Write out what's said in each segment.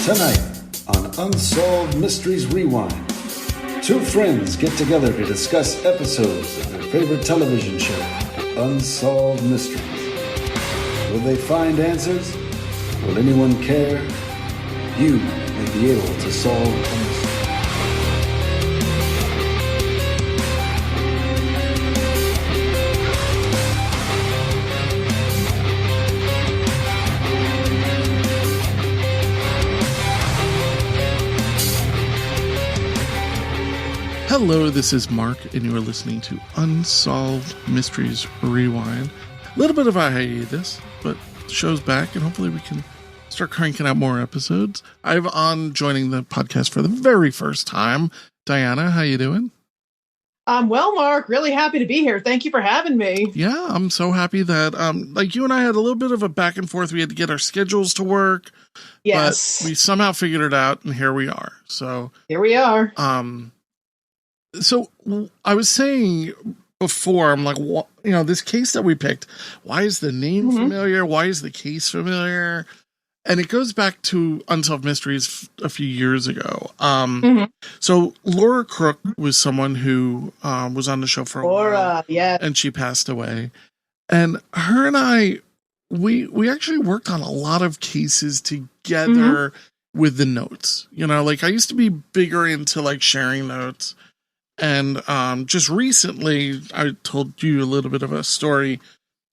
Tonight on Unsolved Mysteries Rewind, two friends get together to discuss episodes of their favorite television show, Unsolved Mysteries. Will they find answers? Will anyone care? You may be able to solve a mystery. Hello, this is Mark, and you are listening to Unsolved Mysteries Rewind. A little bit of a hiatus, but the show's back, and hopefully we can start cranking out more episodes. I have on joining the podcast for the very first time, Diana. How you doing? Well, Mark, really happy to be here. Thank you for having me. Yeah, I'm so happy that, like you and I had a little bit of a back and forth. We had to get our schedules to work. Yes. But we somehow figured it out, and here we are. So here we are. So I was saying before, I'm like, this case that we picked, why is the name familiar? Why is the case familiar? And it goes back to Unsolved Mysteries a few years ago. So Laura Crook was someone who was on the show for a while. Yeah. And she passed away. And her and I, we actually worked on a lot of cases together with the notes. Like I used to be bigger into like sharing notes. And just recently, I told you a little bit of a story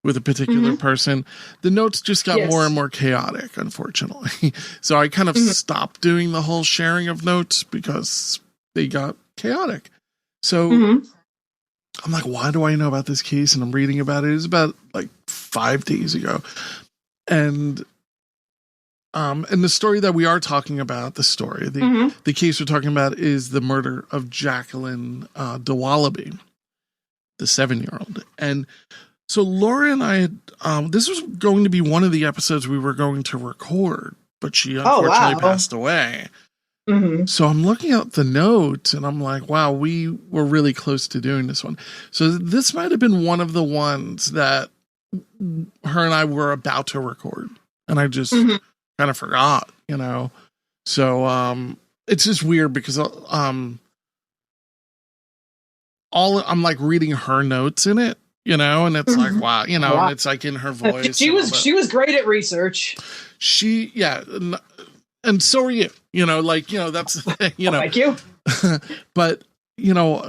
with a particular person. The notes just got more and more chaotic, unfortunately. So I kind of stopped doing the whole sharing of notes because they got chaotic. So I'm like, why do I know about this case? And I'm reading about it. It was about like 5 days ago. And the story that we are talking about, the case we're talking about is the murder of Jaclyn Dowaliby, the 7-year-old. And so Laura and I had, this was going to be one of the episodes we were going to record, but she unfortunately passed away. So I'm looking at the notes and I'm like, wow, we were really close to doing this one. So this might have been one of the ones that her and I were about to record. And I just kind of forgot, so it's just weird because I'm like reading her notes in it, and it's like wow, and it's like in her voice. She was great at research. And so are you, that's the thing, Thank you. But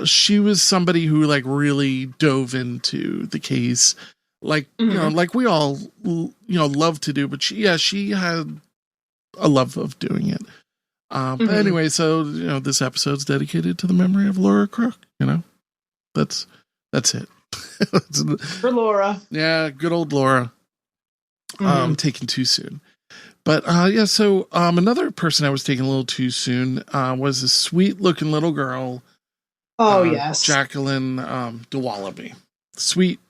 she was somebody who like really dove into the case. Like, like we all, love to do, but she had a love of doing it. But anyway, so, this episode's dedicated to the memory of Laura Crook, that's it. For Laura. Yeah. Good old Laura. Taken too soon. But, so, another person I was taking a little too soon, was a sweet looking little girl. Oh, yes. Jaclyn, Dowaliby. Sweet.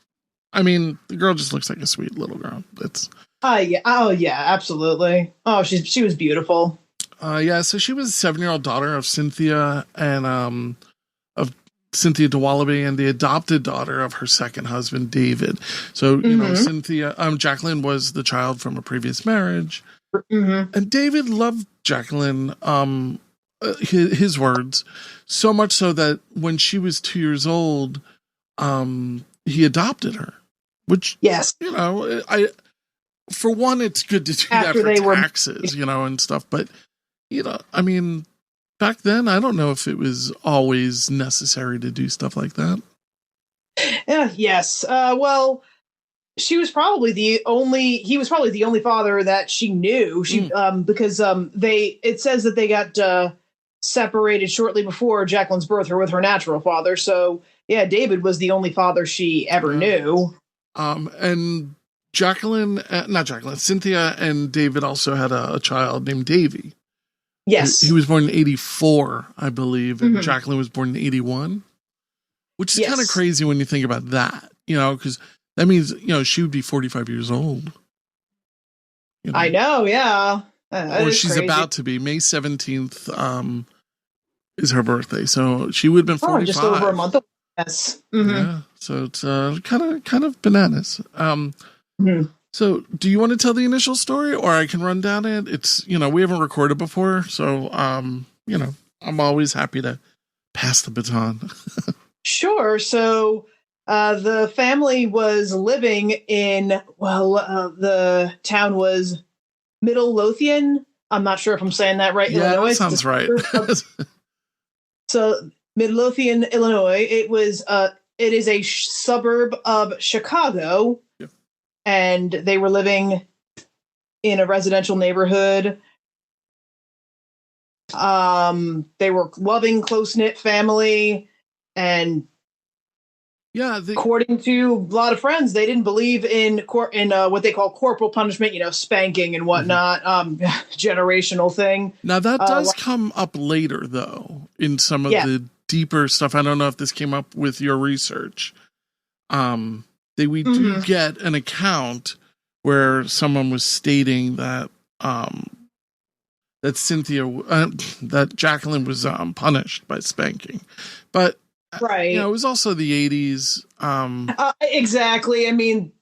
I mean, the girl just looks like a sweet little girl. It's yeah. Oh yeah, absolutely. Oh, she was beautiful. So she was a 7-year-old daughter of Cynthia and of Cynthia Dowaliby and the adopted daughter of her second husband, David. So, Cynthia Jaclyn was the child from a previous marriage. And David loved Jaclyn, his words, so much so that when she was 2 years old, he adopted her. Which, yes, for one, it's good to do after that for taxes, and stuff. But, I mean, back then, I don't know if it was always necessary to do stuff like that. Yes. Well, he was probably the only father that she knew. Because it says that they got separated shortly before Jaclyn's birth, or with her natural father. So, yeah, David was the only father she ever knew. And Cynthia and David also had a child named Davy. Yes. He was born in 1984, I believe, and Jaclyn was born in 1981, which is kind of crazy when you think about that, because that means, she would be 45 years old. I know, yeah. Or she's crazy. About to be. May 17th is her birthday, so she would have been 45. Just over a month away. Yes. Yeah, so it's kind of bananas. So, do you want to tell the initial story, or I can run down it? It's, we haven't recorded before, so, I'm always happy to pass the baton. Sure. So, the family was living in, the town was Midlothian. I'm not sure if I'm saying that right. Yeah, Illinois. that sounds right. So, Midlothian, Illinois. It is a suburb of Chicago. Yeah. And they were living in a residential neighborhood. They were loving, close-knit family, and according to a lot of friends, they didn't believe in what they call corporal punishment, spanking and whatnot, generational thing. Now that does come up later, though, in some of the deeper stuff. I don't know if this came up with your research. We do get an account where someone was stating that that Jaclyn was punished by spanking, but right, it was also the 80s. Exactly. I mean,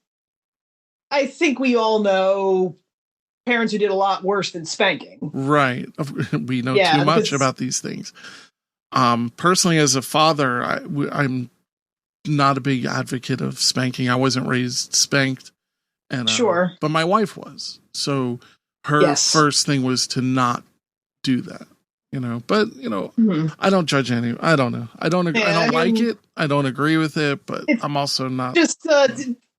I think we all know parents who did a lot worse than spanking. Right. We know too much about these things. Personally, as a father, I'm not a big advocate of spanking. I wasn't raised spanked, and sure, but my wife was. So her first thing was to not do that. But I don't judge any. I don't know. I don't agree. I don't like it. I don't agree with it. But I'm also not. Just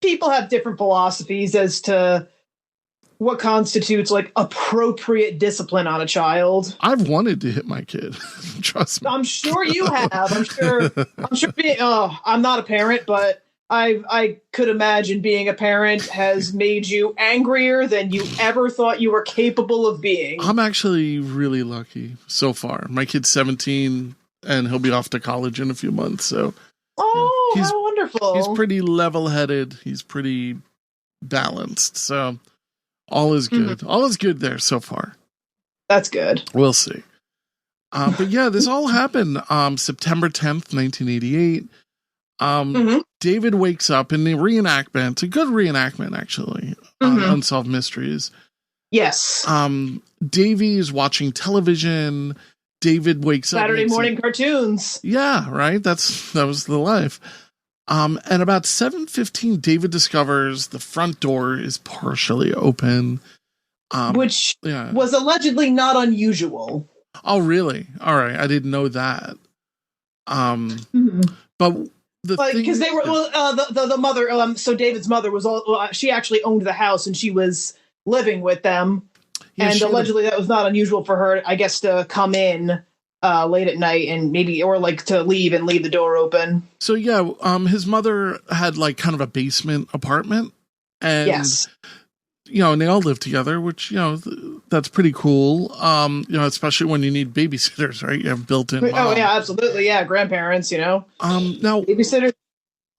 people have different philosophies as to what constitutes like appropriate discipline on a child. I've wanted to hit my kid. Trust me. I'm sure you have. I'm sure. I'm not a parent, but I could imagine being a parent has made you angrier than you ever thought you were capable of being. I'm actually really lucky so far. My kid's 17 and he'll be off to college in a few months. So, how wonderful. He's pretty level-headed. He's pretty balanced. So all is good. All is good there so far. That's good. We'll see. But yeah, this all happened September 10th, 1988. David wakes up in the reenactment, a good reenactment actually, on Unsolved Mysteries. Yes. Davey is watching television. David wakes up. Saturday morning cartoons. Yeah, right. That was the life. And about 7:15, David discovers the front door is partially open. Which was allegedly not unusual. Oh, really? All right. I didn't know that. But because they were the mother. So David's mother was she actually owned the house and she was living with them, and allegedly that was not unusual for her, I guess, to come in late at night and to leave and leave the door open. So his mother had like kind of a basement apartment, and and they all live together, which that's pretty cool. Especially when you need babysitters, right? You have built-in. Mom. Oh yeah, absolutely, yeah, grandparents. Now babysitters.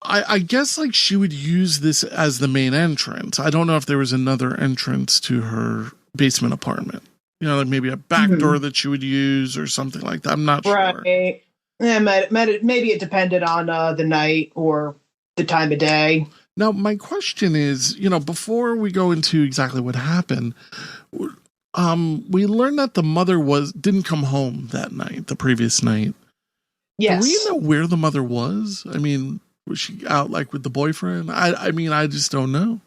I guess like she would use this as the main entrance. I don't know if there was another entrance to her basement apartment. Like maybe a back door that she would use or something like that. I'm not sure. Right. Yeah, maybe it depended on the night or the time of day. Now, my question is, before we go into exactly what happened, we learned that the mother didn't come home that night, the previous night. Yes. Do we know where the mother was? I mean, was she out like with the boyfriend? I just don't know.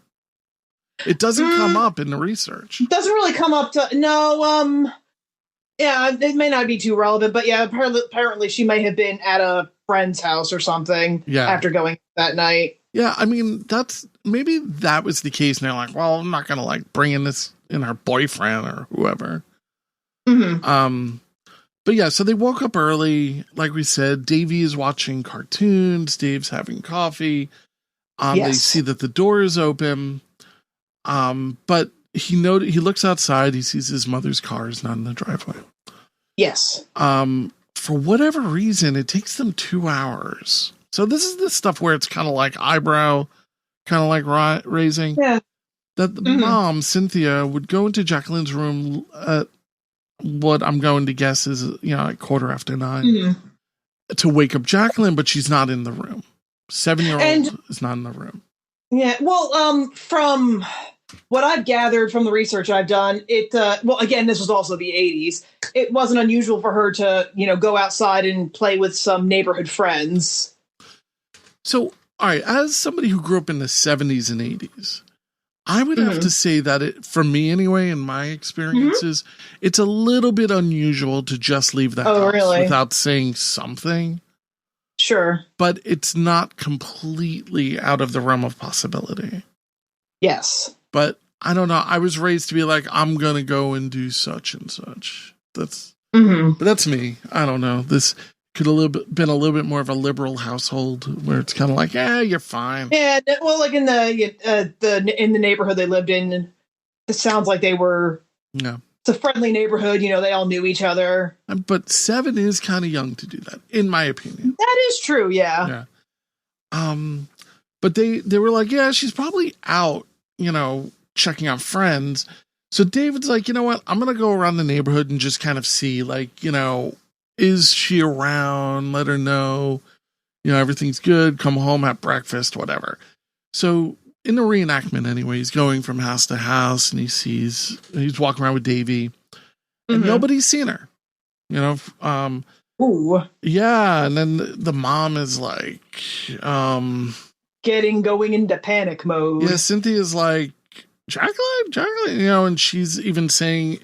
It doesn't come up in the research. It doesn't really come up to it may not be too relevant, but apparently she might have been at a friend's house or something after going that night. Yeah, I mean, maybe that was the case. And they're like, well, I'm not going to like bring in her boyfriend or whoever. But yeah, so they woke up early. Like we said, Davey is watching cartoons. Dave's having coffee. They see that the door is open. But he looks outside. He sees his mother's car is not in the driveway. Yes. For whatever reason, it takes them 2 hours. So this is the stuff where it's kind of like eyebrow, kind of like raising. Yeah. That the mom, Cynthia, would go into Jaclyn's room at what I'm going to guess is, at 9:15 to wake up Jaclyn, but she's not in the room. 7-year-old is not in the room. Yeah. Well, from what I've gathered from the research I've done, well, again, this was also the 80s. It wasn't unusual for her to, go outside and play with some neighborhood friends. So, all right, as somebody who grew up in the 70s and 80s, I would have to say that for me anyway, in my experiences, it's a little bit unusual to just leave the house without saying something. Sure. But it's not completely out of the realm of possibility. Yes. But I don't know. I was raised to be like, I'm going to go and do such and such. But that's me. I don't know. This could been a little bit more of a liberal household where it's kind of like, yeah, you're fine. Yeah. Well, like in the neighborhood they lived in, it sounds like they were. No. It's a friendly neighborhood. They all knew each other. But 7 is kind of young to do that, in my opinion. That is true. Yeah. But they were like, yeah, she's probably out, checking out friends. So David's like, you know what? I'm going to go around the neighborhood and just kind of see, like, is she around? Let her know, everything's good. Come home, have breakfast, whatever. So in the reenactment anyway, he's going from house to house and he's walking around with Davy and nobody's seen her, Ooh. Yeah. And then the mom is like, going into panic mode. Yeah. Cynthia's like, Jaclyn, and she's even saying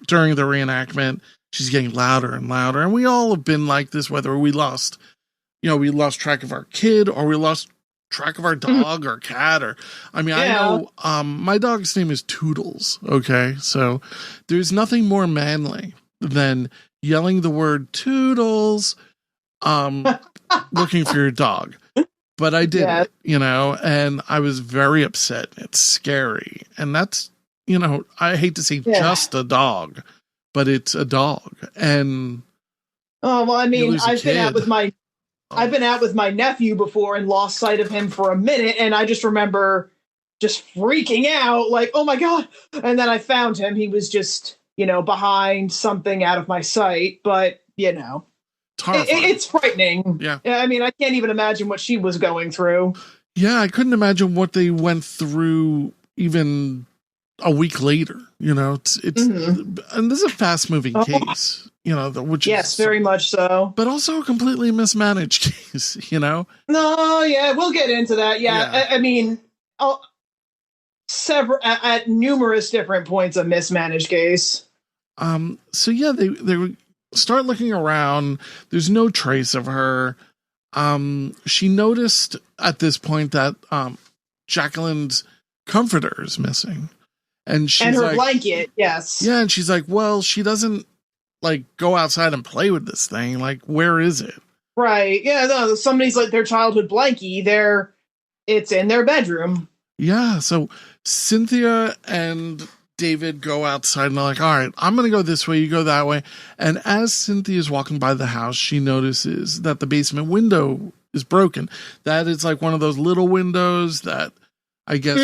during the reenactment, she's getting louder and louder. And we all have been like this, whether we lost track of our kid or we lost track of our dog or cat I know, my dog's name is Toodles. Okay. So there's nothing more manly than yelling the word Toodles, looking for your dog. But I did it, and I was very upset. It's scary. And that's, I hate to say just a dog, but it's a dog. And I've been out with my nephew before and lost sight of him for a minute. And I just remember just freaking out like, oh my God. And then I found him. He was just, behind something out of my sight, but it's frightening. Yeah. I can't even imagine what she was going through. Yeah. I couldn't imagine what they went through even a week later, it's and this is a fast moving case, which is very much so, but also a completely mismanaged case, No, yeah, we'll get into that. Yeah. Several at numerous different points a mismanaged case. So yeah, they start looking around. There's no trace of her. She noticed at this point that Jaclyn's comforter is missing. And her blanket, yes. Yeah, and she's like, well, she doesn't go outside and play with this thing. Like, where is it? Right. Yeah, no, somebody's their childhood blankie. It's in their bedroom. Yeah, so Cynthia and David go outside and they're like, all right, I'm going to go this way, you go that way. And as Cynthia's walking by the house, she notices that the basement window is broken. That is one of those little windows that I guess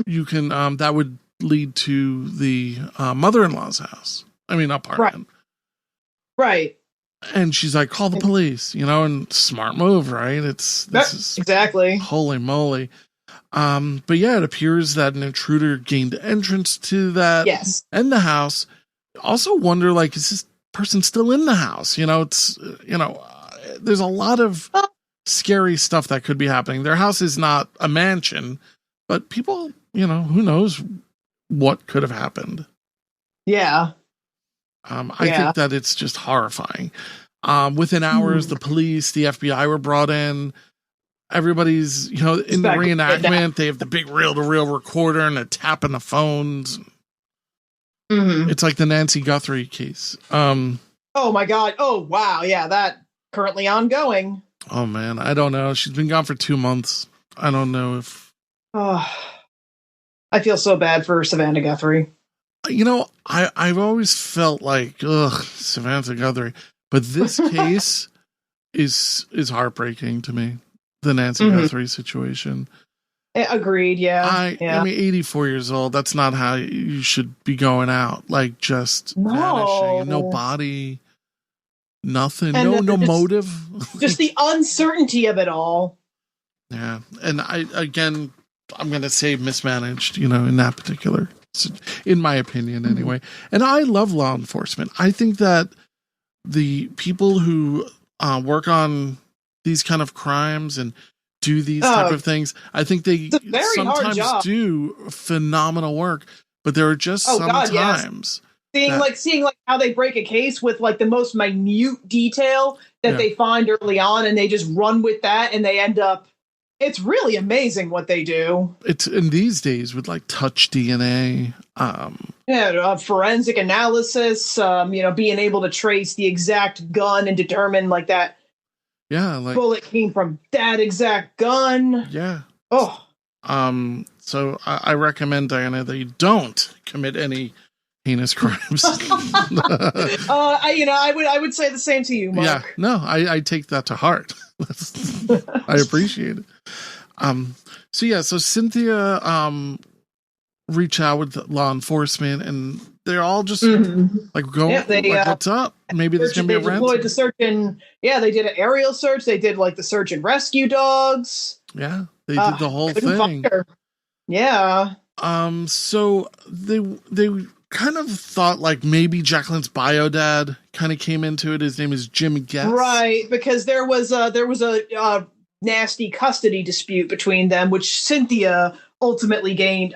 you can, that would lead to the mother-in-law's house. Apartment. Right. And she's like, call the police, and smart move, right? This is exactly. Holy moly. But yeah, it appears that an intruder gained entrance to that and the house. Also wonder, is this person still in the house? There's a lot of scary stuff that could be happening. Their house is not a mansion, but people, who knows what could have happened. Yeah. I think that it's just horrifying. Within hours, the police, the FBI were brought in. Everybody's, in the reenactment, they have the big reel-to-reel recorder and they're tapping the phones. It's like the Nancy Guthrie case. Oh my God. Oh, wow. Yeah, that currently ongoing. Oh man, I don't know. She's been gone for 2 months. I don't know if... Oh, I feel so bad for Savannah Guthrie. I've always felt like, Savannah Guthrie. But this case is heartbreaking to me. The Nancy Guthrie situation. Agreed, yeah. 84 years old. That's not how you should be going out. Just vanishing. No body. Nothing. And no motive. Just the uncertainty of it all. Yeah. And I'm going to say mismanaged, in that particular, in my opinion anyway. And I love law enforcement. I think that the people who work on these kind of crimes and do these type of things, I think they sometimes do phenomenal work, but there are just sometimes seeing how they break a case with like the most minute detail that they find early on, and they just run with that, and they end up. It's really amazing what they do. It's in these days with like touch DNA, forensic analysis. Being able to trace the exact gun and determine like that. Yeah, like bullet came from that exact gun. Yeah. Oh. So I recommend, Diana, that you don't commit any heinous crimes. I would say the same to you, Mark. Yeah. No, I take that to heart. I appreciate it. So Cynthia reach out with law enforcement, and they're all just what's up? Maybe there's gonna be a ransom. Deployed the search, and they did an aerial search. They did like the search and rescue dogs. Yeah, they did the whole thing. Yeah. So they kind of thought like maybe Jaclyn's bio dad kind of came into it. His name is Jim Guess. Right, because there was a nasty custody dispute between them, which Cynthia ultimately gained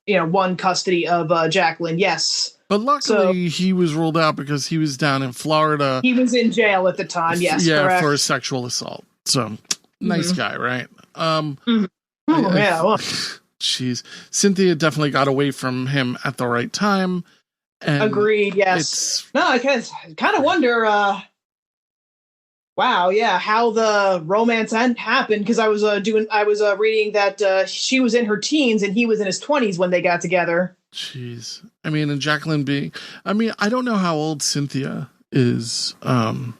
one custody of Jaclyn. Yes. But luckily he was ruled out because he was down in Florida. He was in jail at the time. Yes. Yeah. Correct. For a sexual assault. So nice guy, right? Jeez. Cynthia definitely got away from him at the right time. And agreed. Yes. I kind of wonder, how the romance happened, because I was reading that she was in her teens and he was in his 20s when they got together. Jeez. I mean, and Jaclyn I don't know how old Cynthia is, but I'm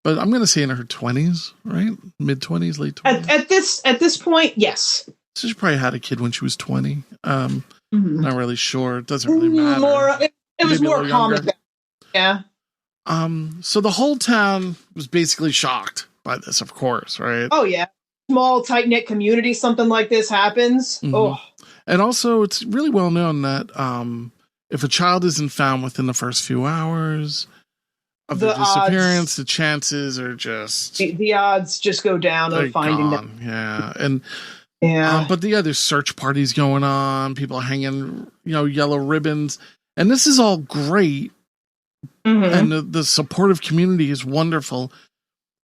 going to say in her 20s, right? Mid-20s, late 20s. At this point, yes. So she probably had a kid when she was 20. Not really sure. It doesn't really matter. It was more common. Yeah. So the whole town was basically shocked by this, of course, right? Oh yeah. Small, tight-knit community, something like this happens. Mm-hmm. Oh. And also it's really well known that if a child isn't found within the first few hours of the disappearance, the chances are just the odds just go down of finding them. Yeah. And but there's search parties going on, people hanging, yellow ribbons, and this is all great. And the supportive community is wonderful,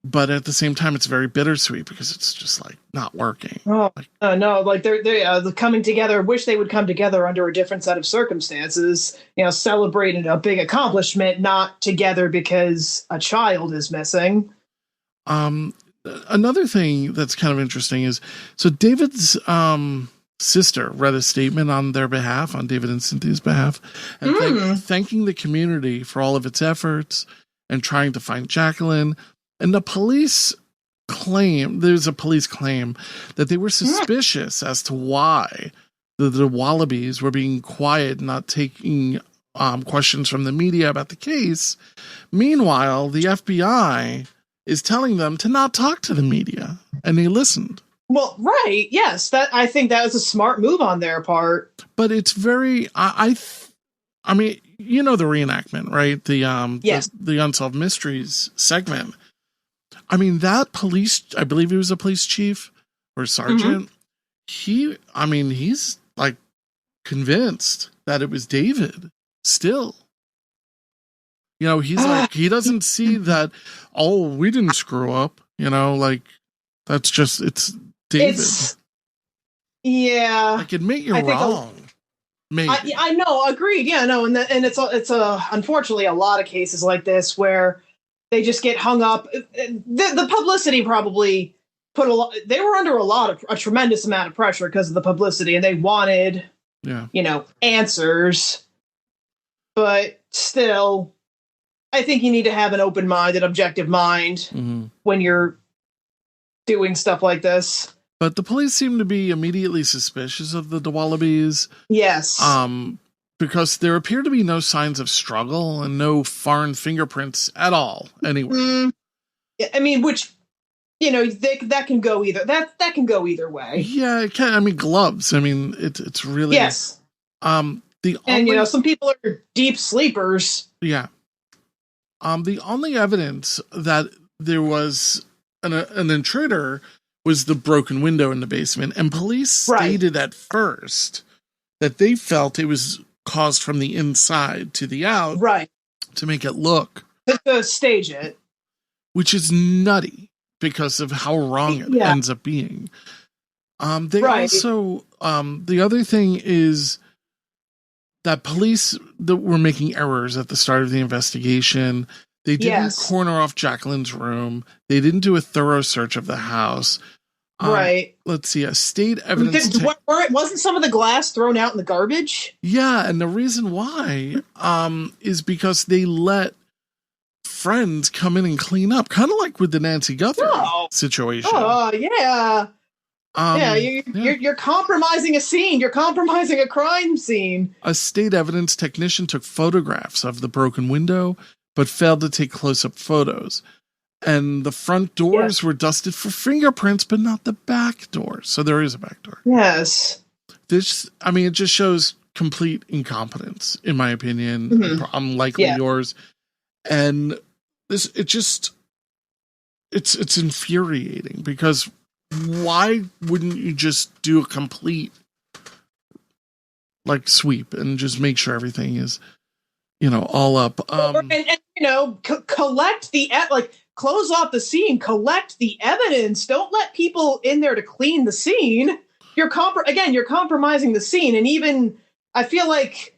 but at the same time, it's very bittersweet because it's just like not working. Oh, no, like they're coming together. Wish they would come together under a different set of circumstances. Celebrating a big accomplishment, not together because a child is missing. Another thing that's kind of interesting is, so David's sister read a statement on their behalf, on David and Cynthia's behalf, and thanking the community for all of its efforts and trying to find Jaclyn. And the police there's a police claim that they were suspicious as to why the Dowalibys were being quiet, not taking questions from the media about the case. Meanwhile, the FBI is telling them to not talk to the media, and they listened. Well, right. Yes. I think that was a smart move on their part. But it's very, I mean, the reenactment, right? The Unsolved Mysteries segment. I mean, that police, I believe he was a police chief or sergeant. He's like convinced that it was David still. He's like, he doesn't see that, we didn't screw up, that's just, it's David. I can admit you're wrong. Maybe. I know, agreed. Yeah, no, and it's unfortunately a lot of cases like this where they just get hung up. The publicity probably they were under a tremendous amount of pressure because of the publicity, and they wanted, answers. But still, I think you need to have an open-minded, objective mind when you're doing stuff like this. But the police seem to be immediately suspicious of the Dowalibys. Yes. Because there appear to be no signs of struggle and no foreign fingerprints at all anywhere. I mean, which that can go either. That can go either way. Yeah, it can. I mean, gloves. I mean, it's really yes. Some people are deep sleepers. Yeah. The only evidence that there was an intruder was the broken window in the basement, and police stated at first that they felt it was caused from the inside to the out, right, to make it look, to stage it, which is nutty because of how wrong it ends up being. They also, the other thing is that police that were making errors at the start of the investigation. They didn't corner off Jaclyn's room. They didn't do a thorough search of the house. Right. Let's see. A state evidence. Wasn't some of the glass thrown out in the garbage? Yeah, and the reason why is because they let friends come in and clean up, kind of like with the Nancy Guthrie situation. Oh, yeah. You're compromising a scene. You're compromising a crime scene. A state evidence technician took photographs of the broken window, but failed to take close-up photos. And the front doors were dusted for fingerprints, but not the back door. So there is a back door. Yes. It just shows complete incompetence, in my opinion. Mm-hmm. Unlikely yours. And it's infuriating because why wouldn't you just do a complete sweep and just make sure everything is, all up. Collect the close off the scene, collect the evidence. Don't let people in there to clean the scene. You're compromising the scene. And even, I feel like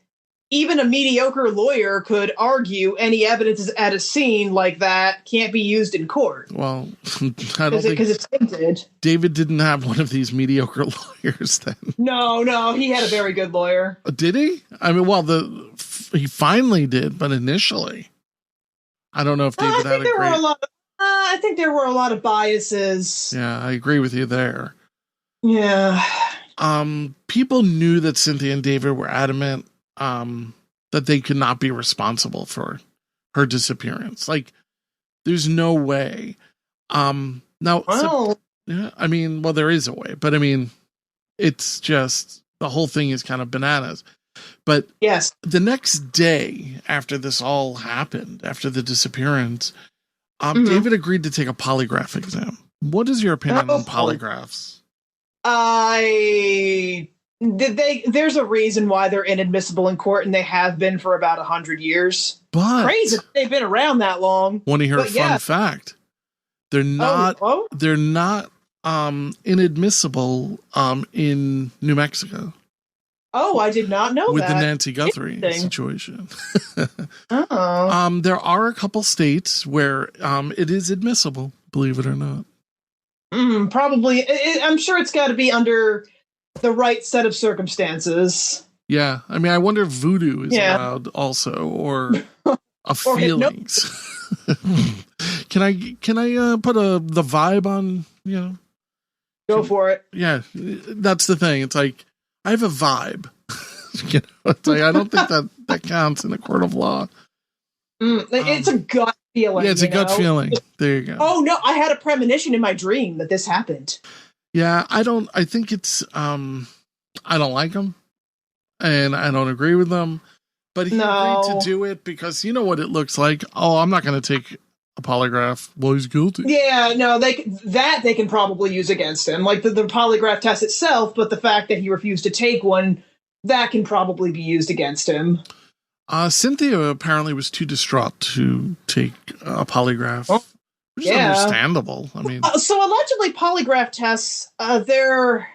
even a mediocre lawyer could argue any evidence at a scene like that can't be used in court. Well, I don't think because it's tainted. David didn't have one of these mediocre lawyers then. No, he had a very good lawyer. Did he? I mean, he finally did, but initially, I don't know if David had a great. I think there were a lot of biases. Yeah, I agree with you there. Yeah. People knew that Cynthia and David were adamant that they could not be responsible for her disappearance. There's no way. Now, there is a way, but it's just the whole thing is kind of bananas. But the next day after this all happened, after the disappearance, David agreed to take a polygraph exam. What is your opinion on polygraphs? There's a reason why they're inadmissible in court, and they have been for about 100 years. But crazy they've been around that long. Want to hear a fun fact? They're not. They're not inadmissible in New Mexico. Oh, I did not know with that. The Nancy Guthrie situation. Oh. There are a couple states where it is admissible, believe it or not. Probably. I'm sure it's got to be under the right set of circumstances. Yeah. I wonder if voodoo is allowed also, or a feelings. Can I put the vibe on, Go for it. Yeah. That's the thing. It's like, I have a vibe. It's like, I don't think that counts in a court of law. It's a gut feeling. Yeah, it's a gut feeling. There you go. Oh no, I had a premonition in my dream that this happened. Yeah, I think it's, I don't like him, and I don't agree with them, but he agreed to do it because you know what it looks like. Oh, I'm not going to take a polygraph. Well, he's guilty. Yeah, no, they can probably use against him, like the polygraph test itself, but the fact that he refused to take one, that can probably be used against him. Cynthia apparently was too distraught to take a polygraph. Which is understandable. So allegedly polygraph tests, they're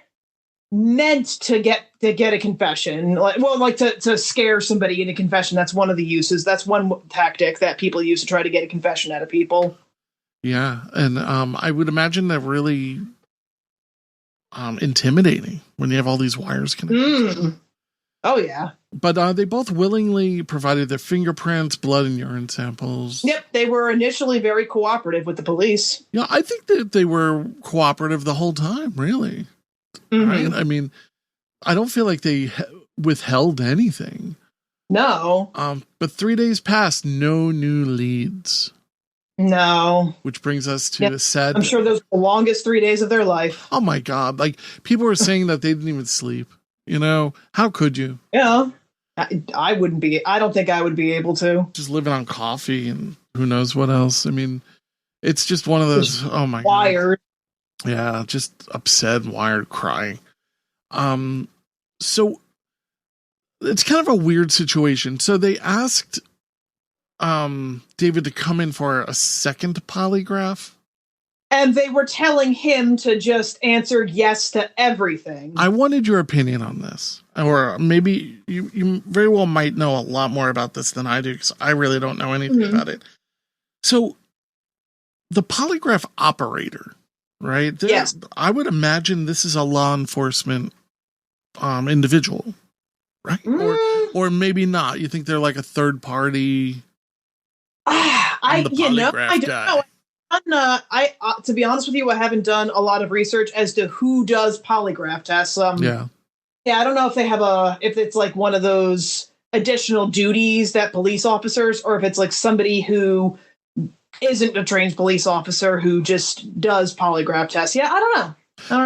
meant to get a confession. To scare somebody into confession. That's one of the uses. That's one tactic that people use to try to get a confession out of people. Yeah, and I would imagine they're really intimidating when you have all these wires connected. Oh, yeah. But they both willingly provided their fingerprints, blood, and urine samples. Yep, they were initially very cooperative with the police. Yeah, I think that they were cooperative the whole time, really. Right? I don't feel like they withheld anything. No. But 3 days passed, no new leads. No. Which brings us to a sad... I'm sure those are the longest 3 days of their life. Oh my God. Like, people were saying that they didn't even sleep. You know, how could you? Yeah. I wouldn't be. I don't think I would be able to. Just living on coffee and who knows what else. I mean, it's just one of those, oh my God. Wired. Yeah, just upset, wired, crying. So it's kind of a weird situation. So they asked David to come in for a second polygraph. And they were telling him to just answer yes to everything. I wanted your opinion on this. Or maybe you very well might know a lot more about this than I do, because I really don't know anything about it. So the polygraph operator, right? Yes. I would imagine this is a law enforcement individual, right? Or maybe not. You think they're like a third party? I don't know. To be honest with you, I haven't done a lot of research as to who does polygraph tests. Yeah, I don't know if they have if it's like one of those additional duties that police officers, or if it's like somebody who isn't a trained police officer who just does polygraph tests. Yeah, I don't know.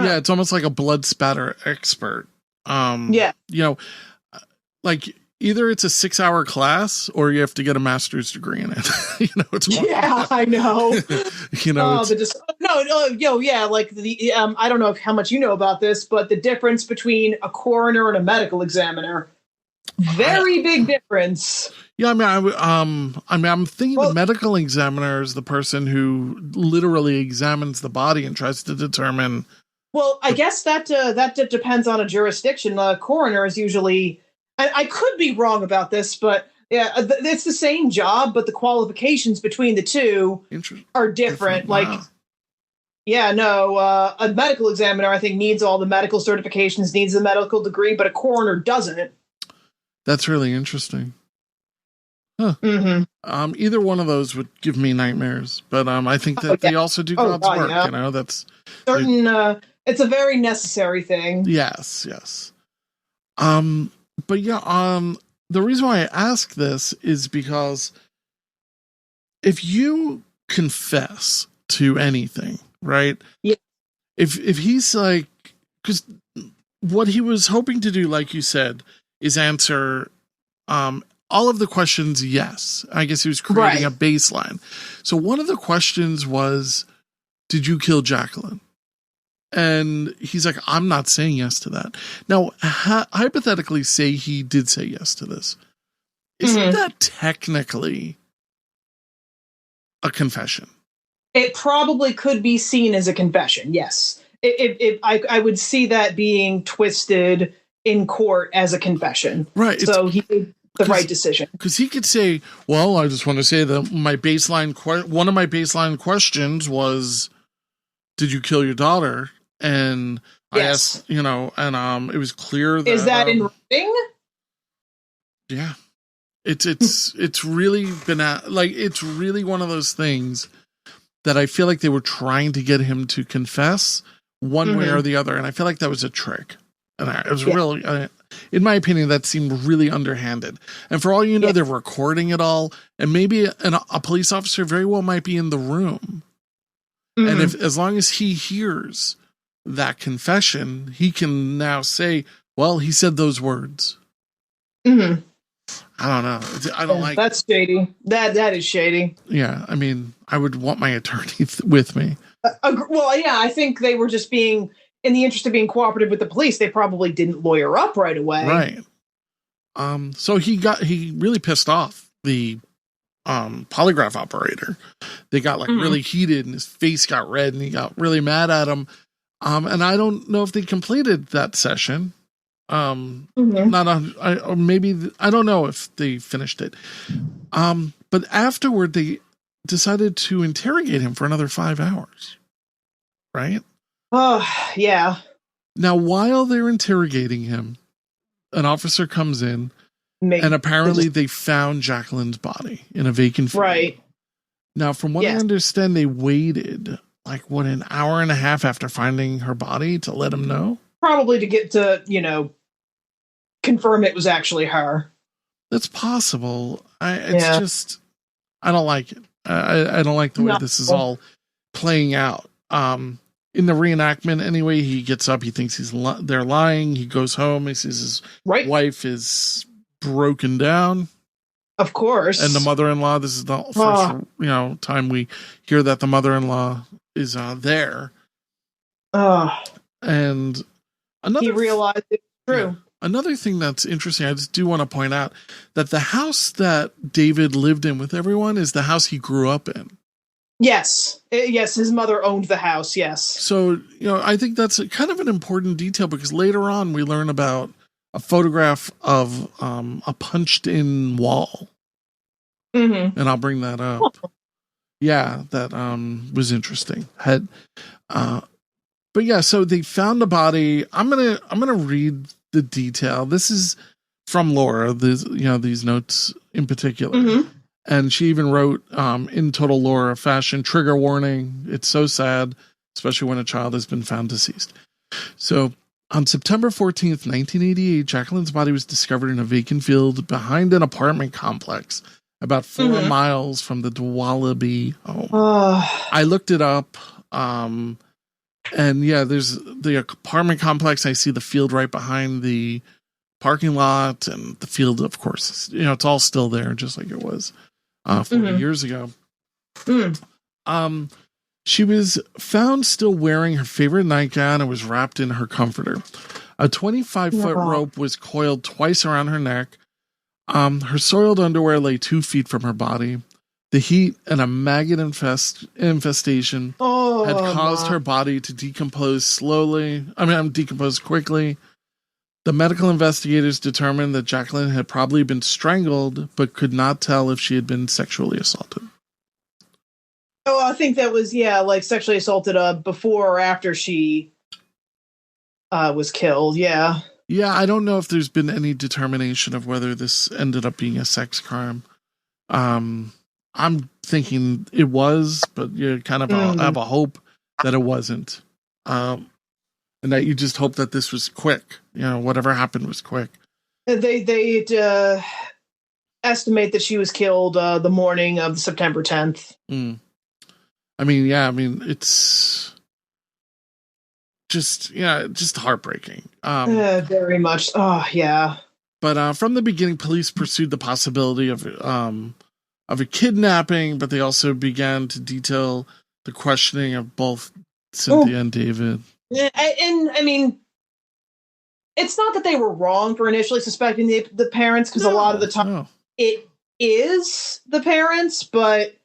Yeah, it's almost like a blood spatter expert. Yeah, you know, like either it's a 6-hour class or you have to get a master's degree in it. You know, it's I know. You know, like the I don't know how much you know about this, but the difference between a coroner and a medical examiner, very big difference. Yeah, I'm thinking the medical examiner is the person who literally examines the body and tries to determine. Well, I guess that depends on a jurisdiction. The coroner is usually. I could be wrong about this, but yeah, it's the same job, but the qualifications between the two are different. Wow. A medical examiner, I think, needs all the medical certifications, needs a medical degree, but a coroner doesn't. That's really interesting. Huh. Mm-hmm. Either one of those would give me nightmares, but I think that they also do God's work. Yeah. You know, that's certain. It's a very necessary thing. Yes. But yeah, the reason why I ask this is because if you confess to anything, right? Yeah. If he's like, because what he was hoping to do, like you said, is answer all of the questions. Yes, I guess he was creating a baseline. So one of the questions was, "Did you kill Jaclyn?" And he's like, I'm not saying yes to that. Now, hypothetically, say he did say yes to this. Isn't that technically a confession? It probably could be seen as a confession, yes. I would see that being twisted in court as a confession. Right. So he made the right decision. Because he could say, well, I just want to say that one of my baseline questions was, did you kill your daughter? And I asked, you know, and it was clear that is that in writing? Yeah, it's really been it's really one of those things that I feel like they were trying to get him to confess one way or the other, and I feel like that was a trick, and it was really, in my opinion, that seemed really underhanded. And for all you know, they're recording it all, and maybe a police officer very well might be in the room, and as long as he hears that confession, he can now say, well, he said those words. I don't know. I don't like that's shady. That is shady. Yeah, I mean, I would want my attorney with me. Well, yeah, I think they were just being, in the interest of being cooperative with the police, they probably didn't lawyer up right away. Right. So he really pissed off the polygraph operator. They got like really heated, and his face got red, and he got really mad at him. And I don't know if they completed that session. Maybe I don't know if they finished it. But afterward, they decided to interrogate him for another 5 hours. Right? Oh, yeah. Now, while they're interrogating him, an officer comes in, and apparently they found Jaclyn's body in a vacant field. Right. Now, from what I understand, they waited an hour and a half after finding her body to let him know? Probably to get to, confirm it was actually her. That's possible. It's just, I don't like it. I don't like the way this is all playing out. In the reenactment, anyway, he gets up. He thinks they're lying. He goes home. He sees his wife is broken down. Of course. And the mother-in-law. This is the first time we hear that the mother-in-law is there. And he realized it's true. Yeah, another thing that's interesting, I just do want to point out that the house that David lived in with everyone is the house he grew up in. Yes. Yes, his mother owned the house, yes. So, I think that's kind of an important detail because later on we learn about a photograph of a punched-in wall. Mm-hmm. And I'll bring that up. Yeah, that was interesting. But yeah, so they found the body. I'm gonna read the detail. This is from Laura. These notes in particular. Mm-hmm. And she even wrote, in total Laura fashion, trigger warning. It's so sad, especially when a child has been found deceased. So on September 14th, 1988, Jaclyn's body was discovered in a vacant field behind an apartment complex about 4 miles from the Dowaliby home. I looked it up. And yeah, there's the apartment complex. I see the field right behind the parking lot, and the field, of course, it's all still there, just like it was 40 years ago. She was found still wearing her favorite nightgown and was wrapped in her comforter. A 25-foot rope was coiled twice around her neck. Her soiled underwear lay 2 feet from her body. The heat and a maggot infestation had caused her body to decompose quickly. The medical investigators determined that Jaclyn had probably been strangled, but could not tell if she had been sexually assaulted. Oh, I think that was, like sexually assaulted before or after she was killed, yeah. Yeah, I don't know if there's been any determination of whether this ended up being a sex crime. I'm thinking it was, but you kind of have a hope that it wasn't. And that you just hope that this was quick. Whatever happened was quick. They estimate that she was killed the morning of September 10th. It's just heartbreaking. Very much. Oh, yeah. But from the beginning, police pursued the possibility of a kidnapping, but they also began to detail the questioning of both Cynthia and David. And I mean, it's not that they were wrong for initially suspecting the parents, because a lot of the time it is the parents, but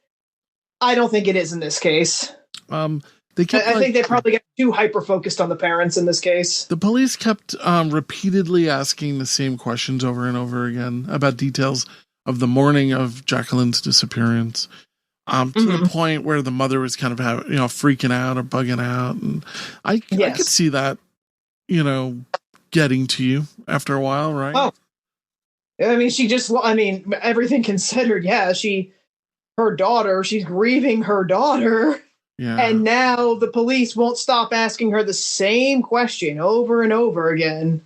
I don't think it is in this case. I think they probably got too hyper-focused on the parents in this case. The police kept repeatedly asking the same questions over and over again about details of the morning of Jaclyn's disappearance. To the point where the mother was kind of freaking out or bugging out. And I could see that, getting to you after a while, right? Oh, I mean, everything considered, she's grieving her daughter. Yeah. And now the police won't stop asking her the same question over and over again.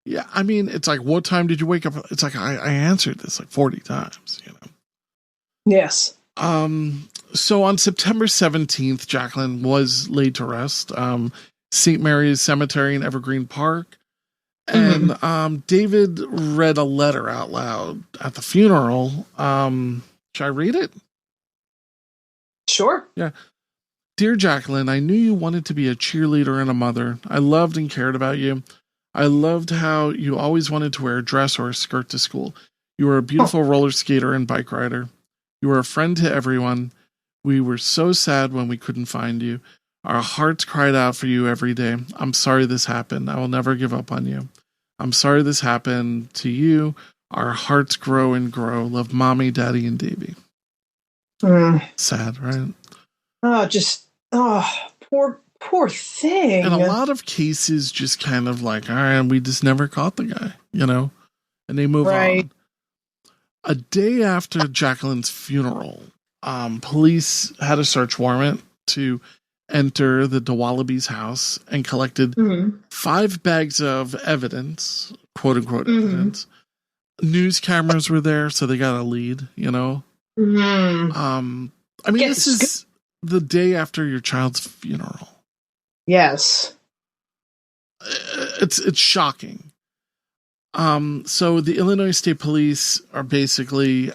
Yeah. I mean, it's like, what time did you wake up? It's like, I answered this like 40 times, Yes. So on September 17th, Jaclyn was laid to rest. St. Mary's Cemetery in Evergreen Park. And David read a letter out loud at the funeral. Should I read it? Sure. Yeah. Dear Jaclyn, I knew you wanted to be a cheerleader and a mother. I loved and cared about you. I loved how you always wanted to wear a dress or a skirt to school. You were a beautiful roller skater and bike rider. You were a friend to everyone. We were so sad when we couldn't find you. Our hearts cried out for you every day. I'm sorry this happened. I will never give up on you. I'm sorry this happened to you. Our hearts grow and grow. Love, Mommy, Daddy, and Davy. Sad, right? Poor thing. And a lot of cases just kind of like, all right, we just never caught the guy, and they move on. A day after Jaclyn's funeral, police had a search warrant to enter the Dowaliby's house and collected 5 bags of evidence, quote unquote evidence. News cameras were there, so they got a lead, I mean, this is the day after your child's funeral. Yes. It's shocking. So the Illinois State Police are basically,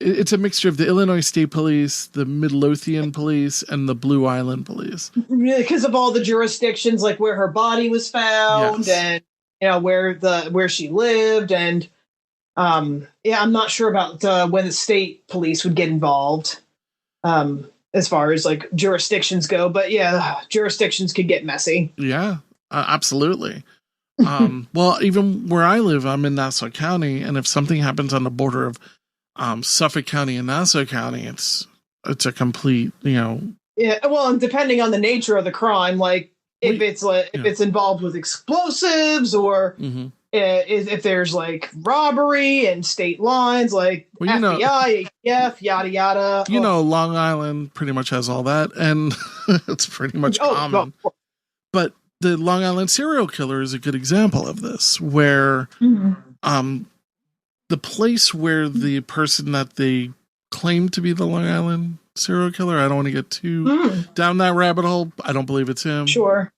it's a mixture of the Illinois State Police, the Midlothian Police, and the Blue Island Police. Because of all the jurisdictions, like where her body was found, Yes. and where she lived, and I'm not sure about when the state police would get involved, as far as like jurisdictions go. But yeah, jurisdictions could get messy. Yeah, absolutely. Well, even where I live, I'm in Nassau County, and if something happens on the border of Suffolk County and Nassau County, it's a complete, Yeah, well, and depending on the nature of the crime, like if it's involved with explosives, or if there's like robbery and state lines, like FBI, ATF, yada yada. Long Island pretty much has all that, and it's pretty much common. But the Long Island serial killer is a good example of this, where the place where the person that they claim to be the Long Island serial killer, I don't want to get too down that rabbit hole. I don't believe it's him. Sure.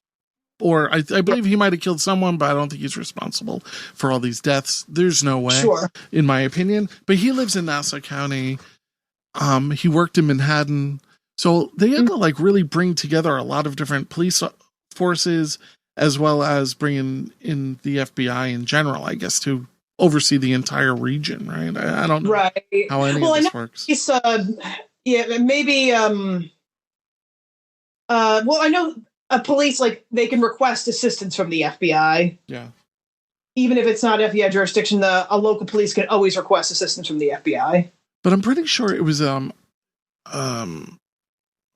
Or I believe he might have killed someone, but I don't think he's responsible for all these deaths. There's no way, in my opinion. But he lives in Nassau County. He worked in Manhattan. So they had to like really bring together a lot of different police forces, as well as bringing in the FBI in general, I guess, to oversee the entire region, right? I don't know how any of this works. Maybe. I know police, like, they can request assistance from the FBI. Yeah. Even if it's not FBI jurisdiction, a local police can always request assistance from the FBI. But I'm pretty sure it was now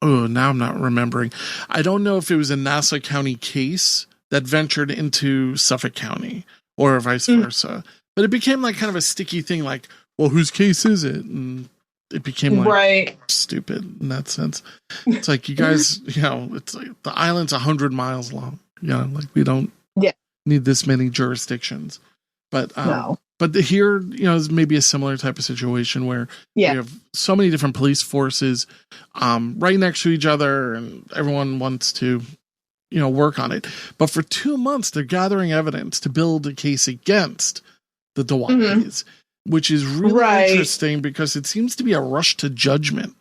I'm not remembering. I don't know if it was a Nassau County case that ventured into Suffolk County or vice versa. But it became like kind of a sticky thing, like, well, whose case is it? And it became like stupid in that sense. It's like, you guys, it's like the island's 100 miles long. Like we don't need this many jurisdictions. But no. But here, is maybe a similar type of situation where you have so many different police forces right next to each other, and everyone wants to, work on it. But for 2 months, they're gathering evidence to build a case against the Dowalibys, which is really interesting because it seems to be a rush to judgment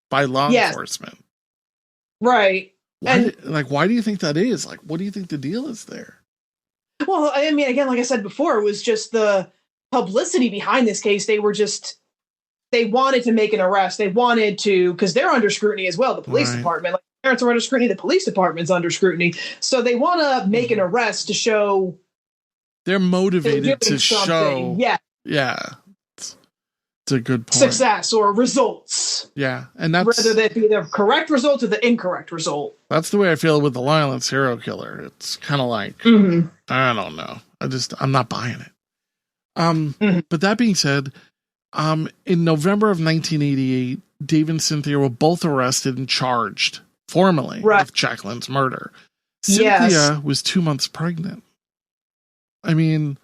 by law enforcement. Right. Why do you think that is? Like, what do you think the deal is there? Well, I mean, again, like I said before, it was just the publicity behind this case. They wanted to make an arrest. They wanted to, because they're under scrutiny as well, the police department. Like, parents are under scrutiny, the police department's under scrutiny. So they want to make an arrest to show they're motivated to show. Yeah. It's a good point. Success or results. Yeah. And that's whether that be the correct result or the incorrect result. That's the way I feel with the Long Island serial killer. It's kind of like, I don't know. I'm not buying it. But that being said, in November of 1988, Dave and Cynthia were both arrested and charged formally with Jaclyn's murder. Cynthia was 2 months pregnant. I mean,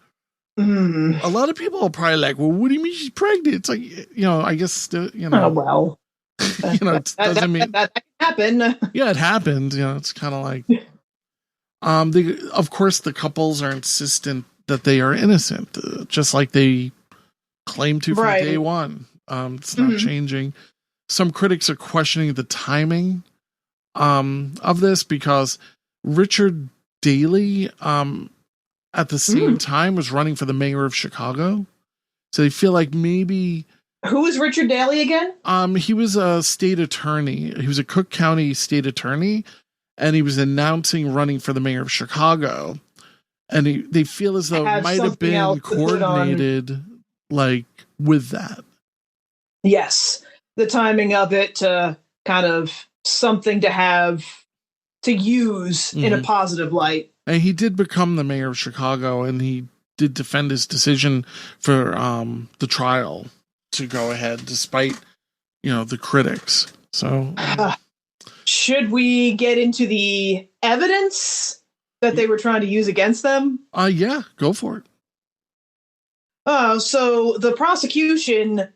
a lot of people are probably like, well, what do you mean she's pregnant? It's like, I guess, Oh, well. It doesn't mean that can happen. Yeah, it happened. It's kind of like, of course, the couples are insistent that they are innocent, just like they claim to from day one. It's not changing. Some critics are questioning the timing of this because Richard Daley, at the same time, was running for the mayor of Chicago. So they feel like maybe... Who is Richard Daley again? He was a state attorney. He was a Cook County state attorney, and he was announcing running for the mayor of Chicago. And they feel as though it might have been coordinated, like, with that. Yes. The timing of it, kind of something to have to use in a positive light. And he did become the mayor of Chicago, and he did defend his decision for the trial to go ahead, despite, the critics. So, should we get into the evidence that they were trying to use against them? Yeah, go for it. So the prosecution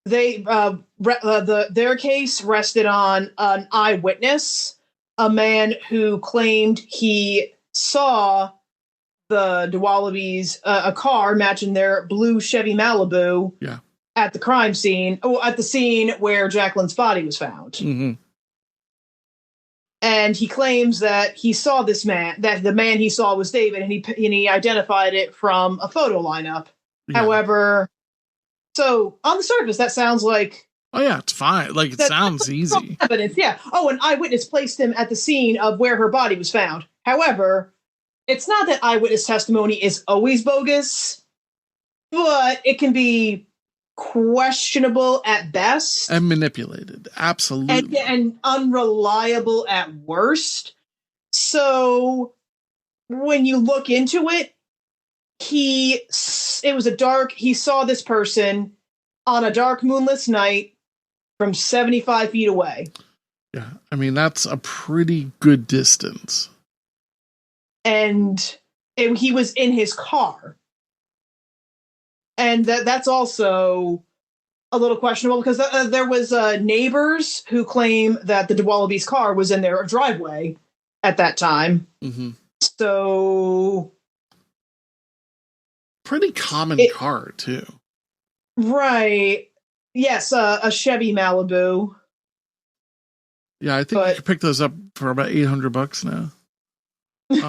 their case rested on an eyewitness, a man who claimed he saw the Dowalibys a car matching their blue Chevy Malibu at the crime scene, at the scene where Jaclyn's body was found. Mm-hmm. And he claims that he saw this man, that the man he saw was David, and he identified it from a photo lineup. Yeah. However, so on the surface, that sounds like... Oh, yeah, it's fine. Like, it sounds easy. Evidence, yeah. Oh, an eyewitness placed him at the scene of where her body was found. However, it's not that eyewitness testimony is always bogus, but it can be questionable at best. And manipulated. Absolutely. And unreliable at worst. So when you look into it, he saw this person on a dark moonless night from 75 feet away. Yeah. I mean, that's a pretty good distance. And he was in his car. And that's also a little questionable because there was neighbors who claim that the Dowalibys' car was in their driveway at that time. Mm-hmm. So... Pretty common car, too. Right. Yes, a Chevy Malibu. Yeah, I think you can pick those up for about $800 now.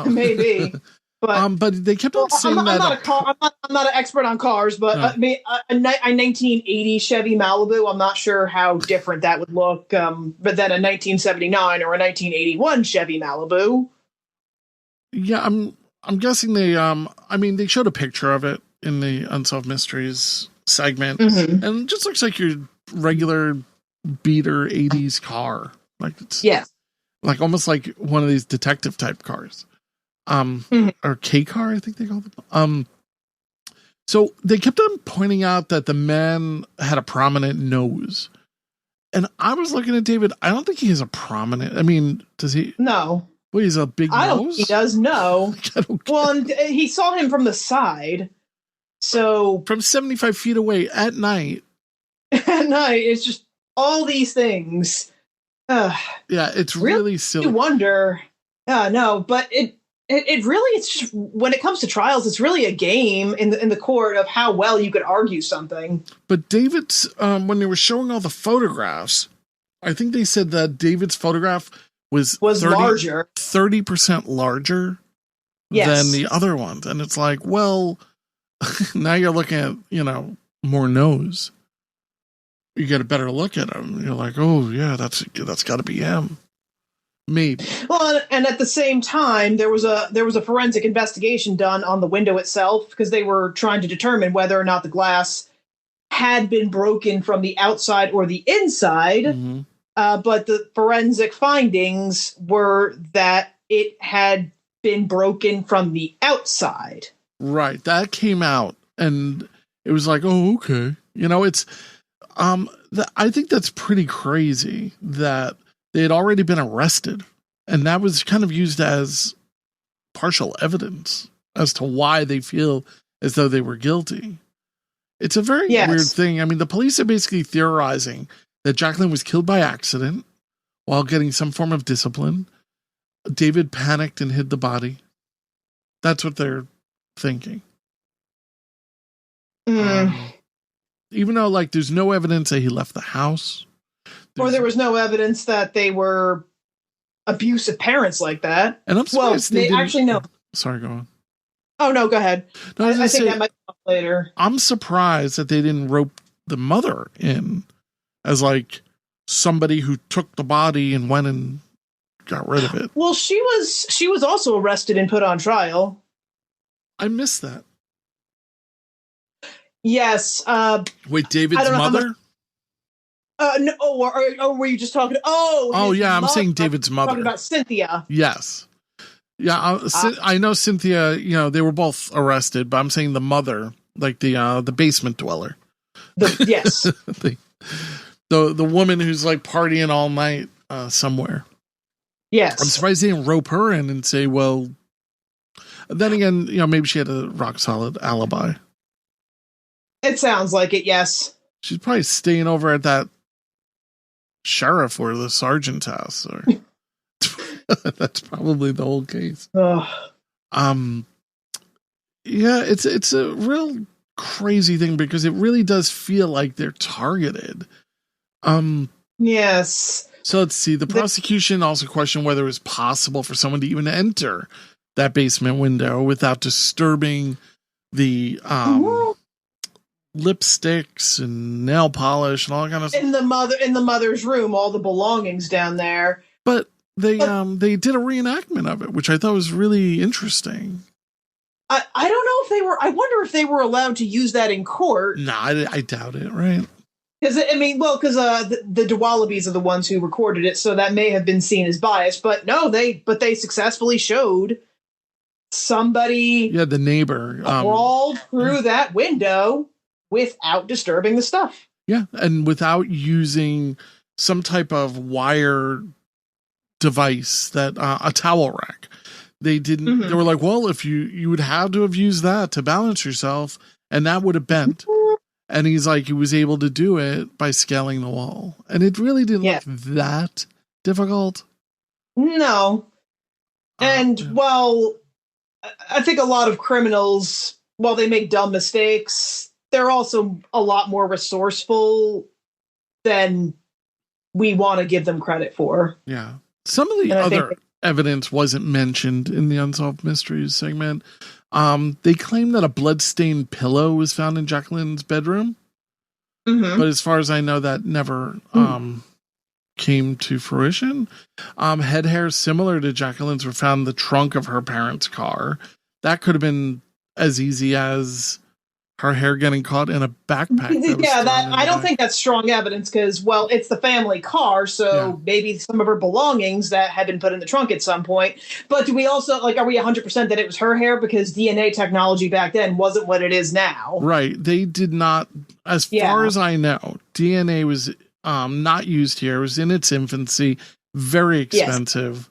Maybe. But they kept on saying I'm not an expert on cars, but a 1980 Chevy Malibu, I'm not sure how different that would look. But then a 1979 or a 1981 Chevy Malibu. Yeah, I'm guessing they showed a picture of it in the Unsolved Mysteries segment, and it just looks like your regular beater 80s car. Like it's like almost like one of these detective type cars. Or K car, I think they call them. So they kept on pointing out that the man had a prominent nose. And I was looking at David. I don't think he has a prominent. I mean, does he? No. Well, he's a big nose? I don't think he does, no. Well, and he saw him from the side. So. From 75 feet away at night. At night. It's just all these things. Yeah, it's really silly. You wonder. No, but it really, it's just, when it comes to trials, it's really a game in the court of how well you could argue something. But David's, when they were showing all the photographs, I think they said that David's photograph was 30% larger than the other ones. And it's like, well, now you're looking at, more nose. You get a better look at him. You're like, oh yeah, that's got to be him. Maybe. Well, and at the same time, there was a forensic investigation done on the window itself because they were trying to determine whether or not the glass had been broken from the outside or the inside. Mm-hmm. But the forensic findings were that it had been broken from the outside. Right. That came out, and it was like, oh, okay. It's, I think that's pretty crazy that they had already been arrested, and that was kind of used as partial evidence as to why they feel as though they were guilty. It's a very weird thing. I mean, the police are basically theorizing that Jaclyn was killed by accident while getting some form of discipline. David panicked and hid the body. That's what they're thinking. Even though, there's no evidence that he left the house. Or there was no evidence that they were abusive parents like that. And I'm surprised they actually know. Sorry, go on. Oh, no, go ahead. No, I think that might come up later. I'm surprised that they didn't rope the mother in as somebody who took the body and went and got rid of it. Well, she was also arrested and put on trial. I missed that. Yes. Wait, David's mother? No, or were you just talking? Yeah, I'm saying David's mother. Talking about Cynthia. Yes. Yeah, I know Cynthia, they were both arrested, but I'm saying the mother, the basement dweller. Yes. the woman who's partying all night somewhere. Yes. I'm surprised they didn't rope her in and say, well, then again, maybe she had a rock solid alibi. It sounds like it, yes. She's probably staying over at that sheriff or the sergeant's house. Or that's probably the whole case. Yeah, it's a real crazy thing because it really does feel like they're targeted. Yes. So let's see. The prosecution also questioned whether it was possible for someone to even enter that basement window without disturbing the lipsticks and nail polish and all that kind of stuff. In the mother's room, all the belongings down there. But they did a reenactment of it, which I thought was really interesting. I don't know if they were. I wonder if they were allowed to use that in court. No, I doubt it. Right? Because the Dowalibys are the ones who recorded it, so that may have been seen as biased. But no, they successfully showed somebody. Yeah, the neighbor crawled through that window without disturbing the stuff. Yeah, and without using some type of wire device that a towel rack. They didn't. Mm-hmm. They were like, well, if you would have to have used that to balance yourself, and that would have bent. And he's like, he was able to do it by scaling the wall, and it really didn't look that difficult. No, and while I think a lot of criminals, while they make dumb mistakes, they're also a lot more resourceful than we want to give them credit for. Yeah. Some of the other evidence wasn't mentioned in the Unsolved Mysteries segment. They claim that a bloodstained pillow was found in Jaclyn's bedroom. Mm-hmm. But as far as I know, that never came to fruition. Head hairs similar to Jaclyn's were found in the trunk of her parents' car. That could have been as easy as her hair getting caught in a backpack. I don't think that's strong evidence because, well, it's the family car, so maybe some of her belongings that had been put in the trunk at some point. But do we also, are we 100% that it was her hair? Because DNA technology back then wasn't what it is now. Right. They did not, as far as I know, DNA was not used here. It was in its infancy, very expensive,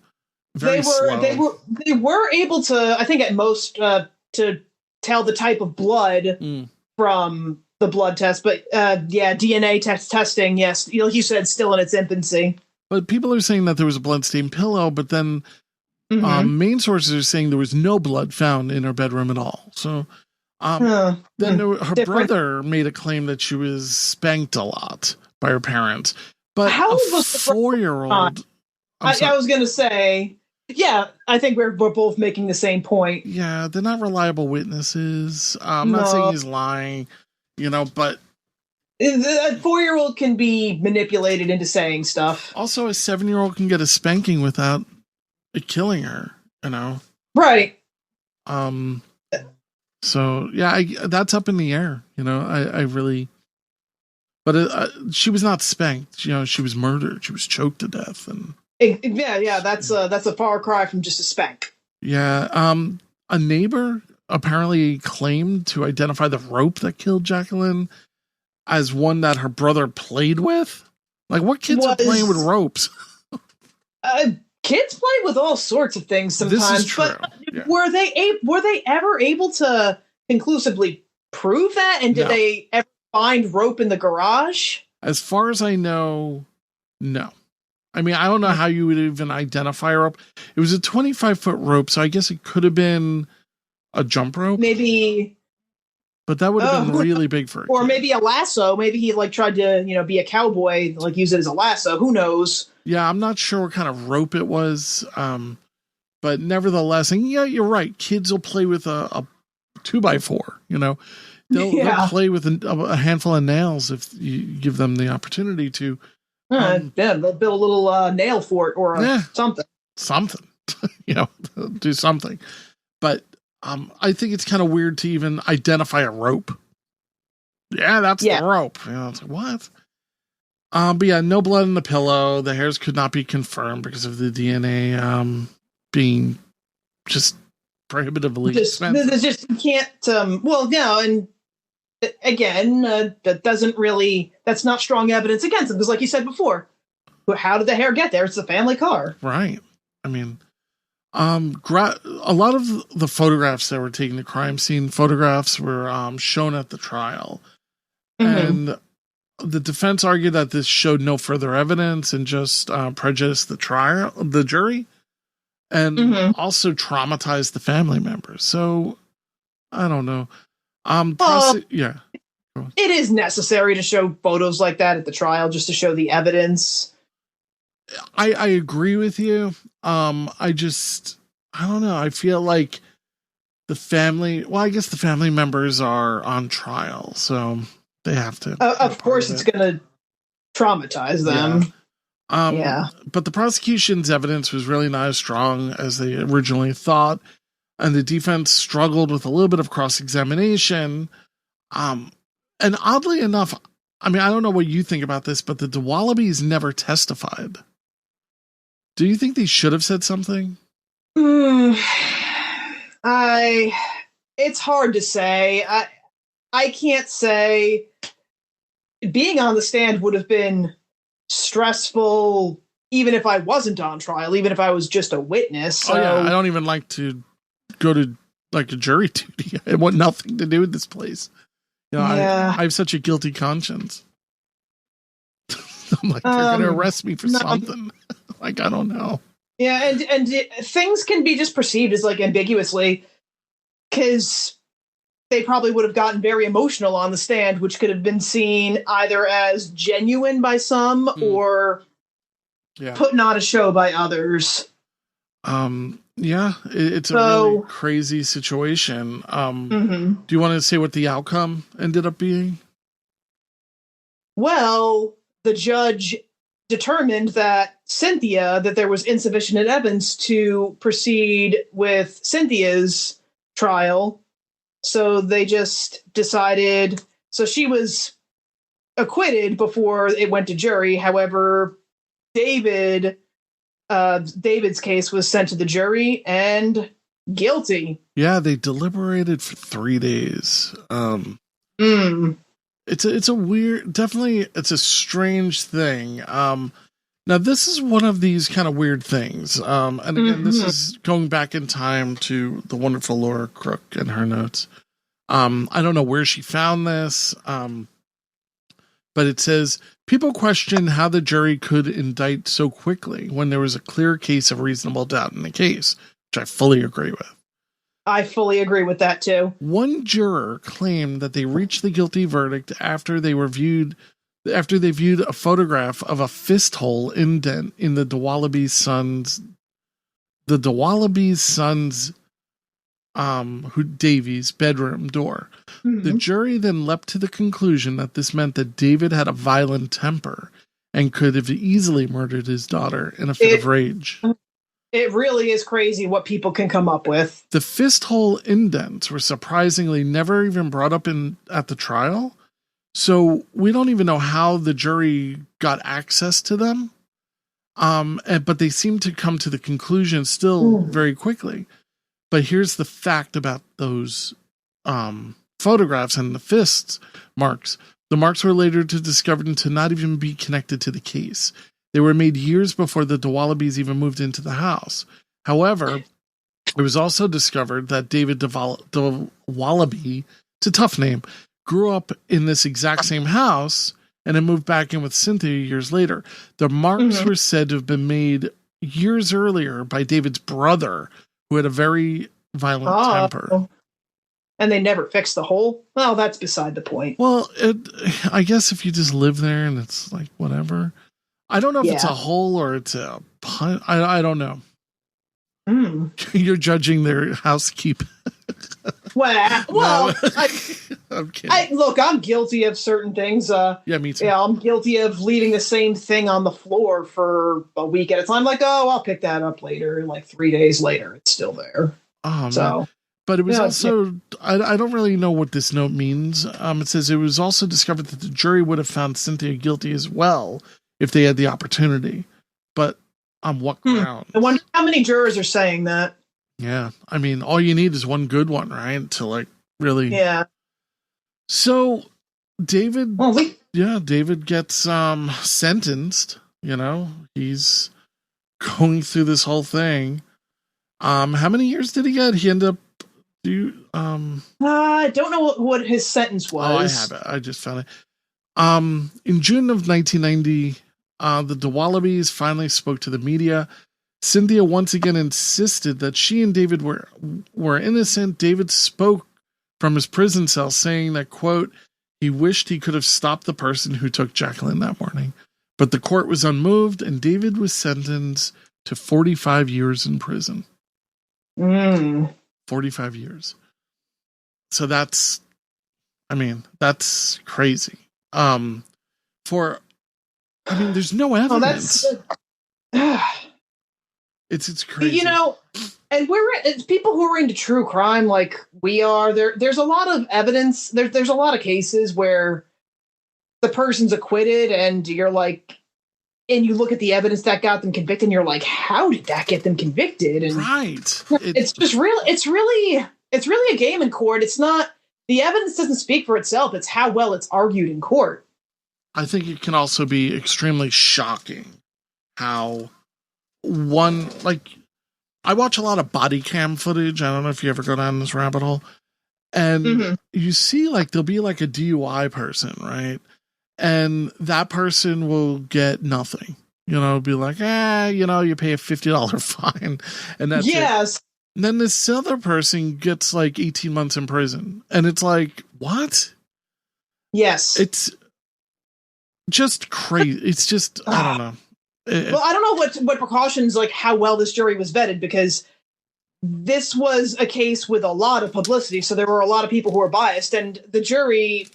very slow. They were able to, I think at most, to tell the type of blood from the blood test, but DNA testing, yes, like you said, still in its infancy. But people are saying that there was a bloodstained pillow, but then main sources are saying there was no blood found in her bedroom at all. So her brother made a claim that she was spanked a lot by her parents, but how a was 4-year-old. I was going to say. Yeah, I think we're both making the same point. Yeah, they're not reliable witnesses. I'm not saying he's lying, but... A 4-year-old can be manipulated into saying stuff. Also, a 7-year-old can get a spanking without it killing her, Right. So, yeah, that's up in the air, I really... But she was not spanked, she was murdered. She was choked to death, and... That's a far cry from just a spank. Yeah, a neighbor apparently claimed to identify the rope that killed Jaclyn as one that her brother played with. Like, what kids are playing with ropes? Kids play with all sorts of things sometimes. This is true. But were they ever able to conclusively prove that? And did they ever find rope in the garage? As far as I know, no. I mean, I don't know how you would even identify a rope. It was a 25-foot rope, so I guess it could have been a jump rope. Maybe. But that would have been really big for a Or kid. maybe a lasso. Maybe he tried to, be a cowboy, use it as a lasso. Who knows? Yeah, I'm not sure what kind of rope it was. But nevertheless, and you're right. Kids will play with a 2x4, They'll play with a handful of nails if you give them the opportunity to. They'll build a little nail fort or something. Something, do something. But I think it's kind of weird to even identify a rope. Yeah, that's the rope. It's like, what? But yeah, no blood in the pillow. The hairs could not be confirmed because of the DNA being just prohibitively expensive. Just can't. And again, that's not strong evidence against them because, like you said before, how did the hair get there? It's the family car, right? I mean, a lot of the photographs that were taken, the crime scene photographs, were shown at the trial, and the defense argued that this showed no further evidence and just prejudiced the jury, and also traumatized the family members. So I don't know. Yeah. It is necessary to show photos like that at the trial just to show the evidence. I agree with you. I don't know. I feel like the family, well, I guess the family members are on trial, so they have to. Of course, it's going to traumatize them. Yeah. But the prosecution's evidence was really not as strong as they originally thought, and the defense struggled with a little bit of cross-examination. And oddly enough, I mean, I don't know what you think about this, but the Dowalibys never testified. Do you think they should have said something? It's hard to say. I can't say. Being on the stand would have been stressful, even if I wasn't on trial, even if I was just a witness. So. Oh yeah, I don't even like to go to like a jury duty. I want nothing to do with this place. You know, I have such a guilty conscience. I'm like, they're going to arrest me for something. Like, I don't know. Yeah, and things can be just perceived as like ambiguously, because they probably would have gotten very emotional on the stand, which could have been seen either as genuine by some or putting on a show by others. Yeah, it's a really crazy situation. Do you want to say what the outcome ended up being? Well, the judge determined that there was insufficient evidence to proceed with Cynthia's trial. So they just decided, so she was acquitted before it went to jury. However, David's case was sent to the jury and guilty. Yeah, they deliberated for 3 days. It's a weird, definitely, it's a strange thing. Now this is one of these kind of weird things. And again, this is going back in time to the wonderful Laura Crook and her notes. I don't know where she found this. But it says, people question how the jury could indict so quickly when there was a clear case of reasonable doubt in the case, which I fully agree with. I fully agree with that too. One juror claimed that they reached the guilty verdict after they viewed a photograph of a fist hole indent in the Dowaliby son's Davy's bedroom door. The jury then leapt to the conclusion that this meant that David had a violent temper and could have easily murdered his daughter in a fit of rage. It really is crazy what people can come up with. The fist hole indents were surprisingly never even brought up at the trial, so we don't even know how the jury got access to them. But they seem to come to the conclusion still very quickly. But here's the fact about those photographs and the fist marks. The marks were later discovered to not even be connected to the case. They were made years before the Dowalibys even moved into the house. However, it was also discovered that David Dowaliby, it's a tough name, grew up in this exact same house and then moved back in with Cynthia years later. The marks were said to have been made years earlier by David's brother, who had a very violent temper. And they never fixed the hole? Well, that's beside the point. Well, I guess if you just live there and it's like, whatever. I don't know if it's a hole or it's a pun. I don't know. You're judging their housekeeping. Well, I'm kidding. Look, I'm guilty of certain things. Yeah, me too. Yeah, I'm guilty of leaving the same thing on the floor for a week at a time. Like, I'll pick that up later. Like 3 days later, it's still there. Oh, man. But it was also, I don't really know what this note means. It says it was also discovered that the jury would have found Cynthia guilty as well if they had the opportunity. But on what grounds? I wonder how many jurors are saying that. Yeah. I mean, all you need is one good one, right? To like really. Yeah. So David, David gets sentenced, you know, he's going through this whole thing. How many years did he get? He ended up I don't know what his sentence was. Oh, I have it. I just found it. In June of 1990, the Dowalibys finally spoke to the media. Cynthia once again insisted that she and David were innocent. David spoke from his prison cell saying that, quote, he wished he could have stopped the person who took Jaclyn that morning. But the court was unmoved, and David was sentenced to 45 years in prison. 45 years. So that's crazy. There's no evidence. It's crazy. And it's people who are into true crime like we are. There's a lot of evidence. There's a lot of cases where the person's acquitted, and you're like, and you look at the evidence that got them convicted, and you're like, how did that get them convicted? And right. It's just real. It's really a game in court. It's not. The evidence doesn't speak for itself. It's how well it's argued in court. I think it can also be extremely shocking how I watch a lot of body cam footage. I don't know if you ever go down this rabbit hole. And you see, there'll be a DUI person, right? And that person will get nothing. Be like, you pay a $50 fine. And that's it. And then this other person gets 18 months in prison. And it's like, what? Yes. It's just crazy. It's just, I don't know. Well, I don't know what precautions, how well this jury was vetted, because this was a case with a lot of publicity. So there were a lot of people who were biased, and the jury,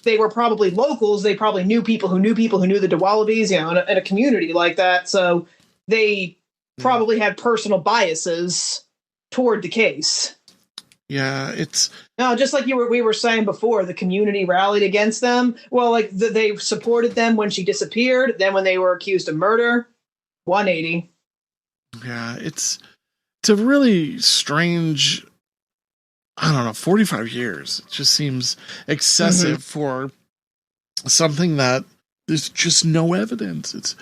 they were probably locals. They probably knew people who knew the Dowalibys, in a community like that. So they probably had personal biases toward the case. Yeah, it's just like we were saying before. The community rallied against them. Well, they supported them when she disappeared. Then when they were accused of murder, 180. Yeah, it's a really strange. I don't know, 45 years. It just seems excessive for something that there's just no evidence.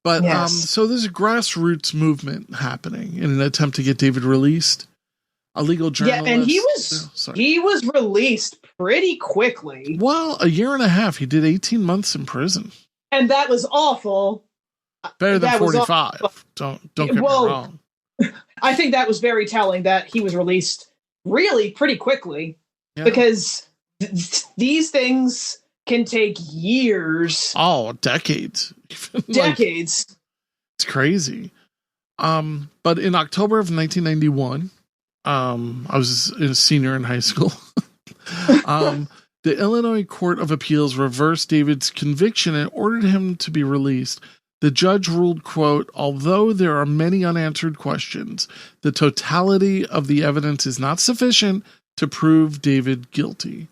So there's a grassroots movement happening in an attempt to get David released. A legal journalist. Yeah, and he was released pretty quickly. Well, a year and a half. He did 18 months in prison. And that was awful. Better than 45. Don't get me wrong. I think that was very telling that he was released really pretty quickly, because these things can take years. Oh, decades. Decades. It's crazy. But in October of 1991, I was a senior in high school. The Illinois Court of Appeals reversed David's conviction and ordered him to be released. The judge ruled, quote, although there are many unanswered questions, the totality of the evidence is not sufficient to prove David guilty.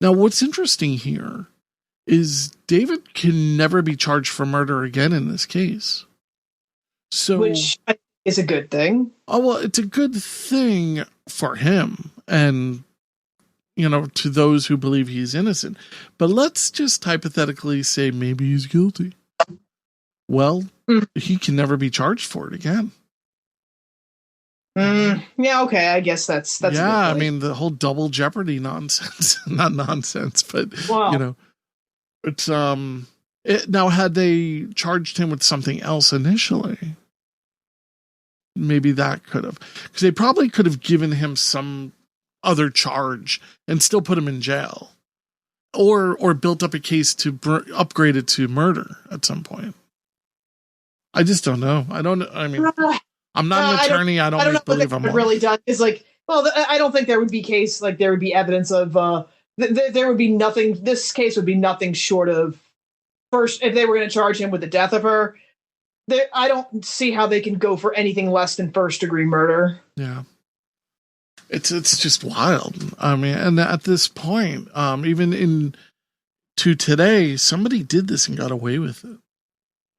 Now, what's interesting here is David can never be charged for murder again in this case. Which is a good thing. Oh, well, it's a good thing for him and, to those who believe he's innocent. But let's just hypothetically say maybe he's guilty. Well, he can never be charged for it again. Yeah, okay, I guess that's yeah, I mean, the whole double jeopardy nonsense. Not nonsense, but, it's, now, had they charged him with something else initially, maybe that could have, because they probably could have given him some other charge and still put him in jail, or built up a case to upgrade it to murder at some point. I just don't know. I'm not an attorney. I don't believe I'm really done. It's I don't think there would be there would be evidence of there would be nothing. This case would be nothing short of first, if they were going to charge him with the death of her. I don't see how they can go for anything less than first-degree murder. Yeah. It's just wild. I mean, and at this point, even to today, somebody did this and got away with it.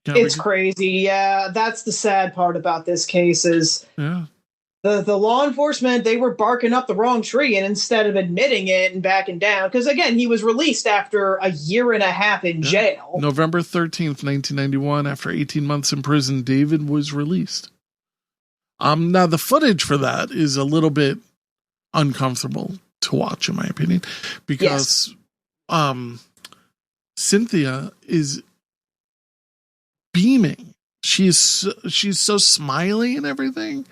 It's crazy. Yeah, that's the sad part about this case is the law enforcement, they were barking up the wrong tree, and instead of admitting it and backing down, because again, he was released after a year and a half in jail. November 13th, 1991, after 18 months in prison, David was released. Now the footage for that is a little bit uncomfortable to watch, in my opinion, because Cynthia is beaming. She's so smiley and everything.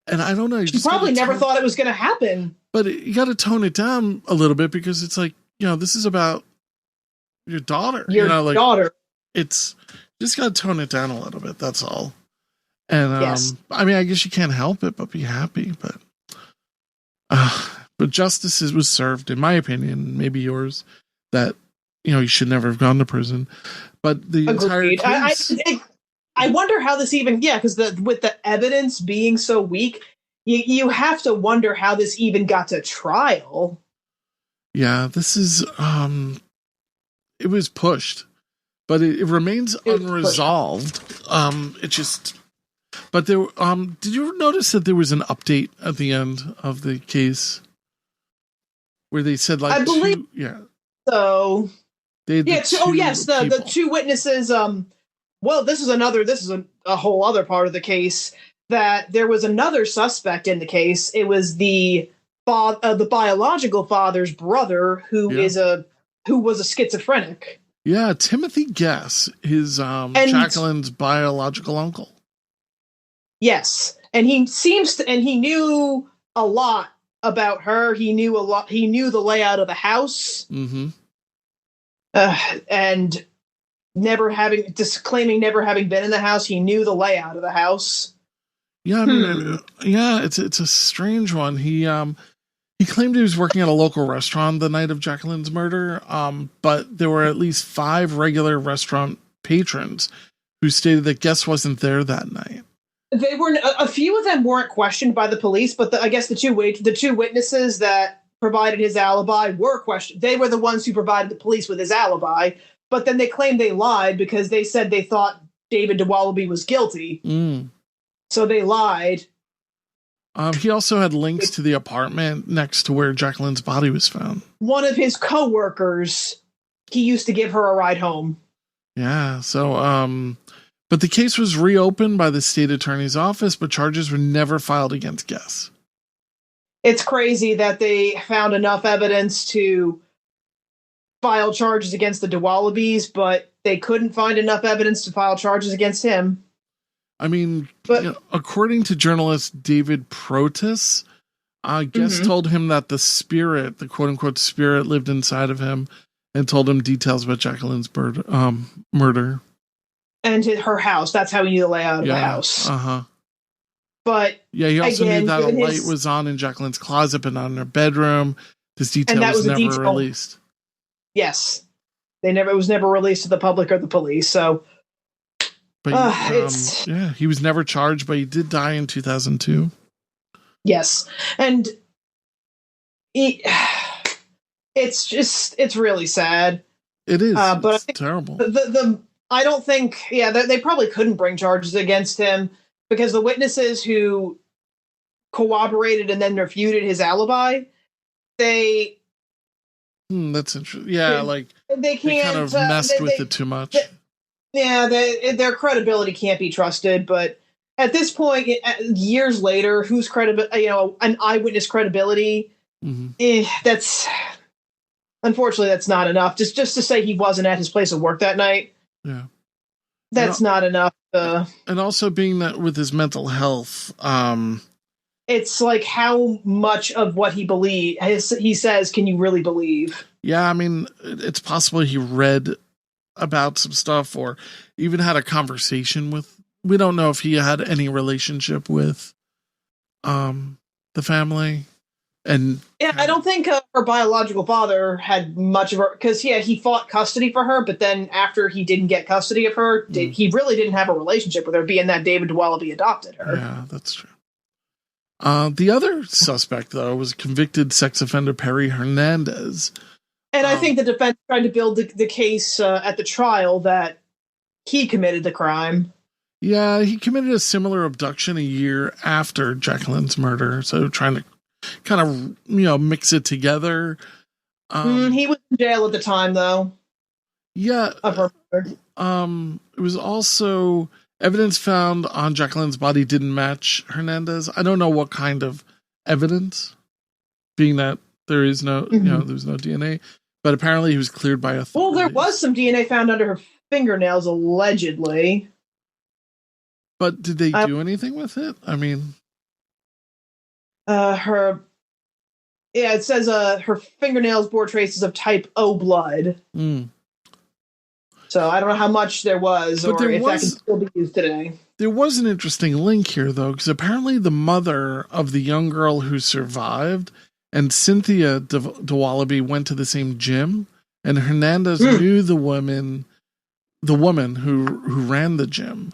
And I don't know. She probably never thought it was going to happen. But you got to tone it down a little bit because it's like, this is about your daughter. Your daughter. It's just got to tone it down a little bit. That's all. And yes. I mean, I guess you can't help it but be happy. But justice was served, in my opinion, maybe yours, that you should never have gone to prison. But the Agreed. entire case, I wonder how this even, because with the evidence being so weak, you have to wonder how this even got to trial. Yeah, this is, it was pushed, but it remains unresolved. It just, but there, did you notice that there was an update at the end of the case where they said like, I believe so. The two witnesses, well, this is a whole other part of the case, that there was another suspect in the case. It was the biological father's brother who was a schizophrenic. Yeah, Timothy Guess, his Jaclyn's biological uncle. Yes, and he knew a lot about her. He knew the layout of the house. Mm-hmm. And claiming never having been in the house, he knew the layout of the house. Yeah, I mean, it's a strange one. He claimed he was working at a local restaurant the night of Jaclyn's murder, but there were at least 5 regular restaurant patrons who stated that Guess wasn't there that night. They were a few of them weren't questioned by the police, but I guess the two witnesses that provided his alibi were questioned. They were the ones who provided the police with his alibi, but then they claimed they lied because they said they thought David Dowaliby was guilty. So they lied. He also had links to the apartment next to where Jaclyn's body was found. One of his co-workers, he used to give her a ride home. Yeah, so, but the case was reopened by the state attorney's office, but charges were never filed against Guess. It's crazy that they found enough evidence to file charges against the Dowalibys, but they couldn't find enough evidence to file charges against him. I mean, according to journalist David Protis, Guess told him that the quote-unquote spirit lived inside of him and told him details about Jaclyn's murder. And her house. That's how he knew the layout of the house. Uh-huh. But yeah, he also knew that a light was on in Jaclyn's closet, but not in her bedroom. This detail was never released. Yes. It was never released to the public or the police, so... But he was never charged, but he did die in 2002. Yes. And it's really sad. It is. But it's terrible. I don't think, they probably couldn't bring charges against him because the witnesses who corroborated and then refuted his alibi, that's interesting. Yeah, they can't. They kind of messed with it too much. Their credibility can't be trusted. But at this point, years later, whose an eyewitness credibility? That's unfortunately that's not enough. Just to say he wasn't at his place of work that night. Yeah, that's not enough. And also being that with his mental health, it's like how much of what he says can you really believe? Yeah, I mean, it's possible he read about some stuff or even had a conversation with. We don't know if he had any relationship with the family. And I don't think her biological father had much of her, because he fought custody for her, but then after he didn't get custody of her, he really didn't have a relationship with her, being that David Dowaliby adopted her. Yeah, that's true. The other suspect, though, was convicted sex offender Perry Hernandez. And I think the defense tried to build the case at the trial that he committed the crime. Yeah, he committed a similar abduction a year after Jaclyn's murder, so trying to kind of, mix it together. He was in jail at the time, though. Yeah. Of her murder. It was also evidence found on Jaclyn's body didn't match Hernandez. I don't know what kind of evidence, being that there is no, there was no DNA, but apparently he was cleared by authorities. Well, there was some DNA found under her fingernails, allegedly. But did they do anything with it? I mean, it says her fingernails bore traces of type O blood. So I don't know how much there was, that can still be used today. There was an interesting link here, though, because apparently the mother of the young girl who survived and Cynthia Dowaliby went to the same gym, and Hernandez knew the woman who ran the gym.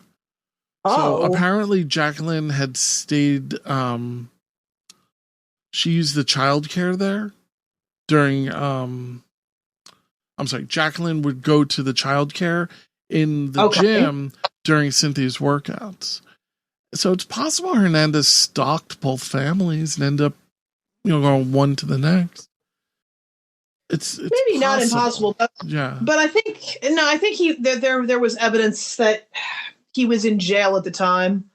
So apparently Jaclyn had stayed, she used the childcare there during, Jaclyn would go to the childcare in the gym during Cynthia's workouts. So it's possible Hernandez stalked both families and ended up, going one to the next. It's maybe not impossible, but I think there was evidence that he was in jail at the time.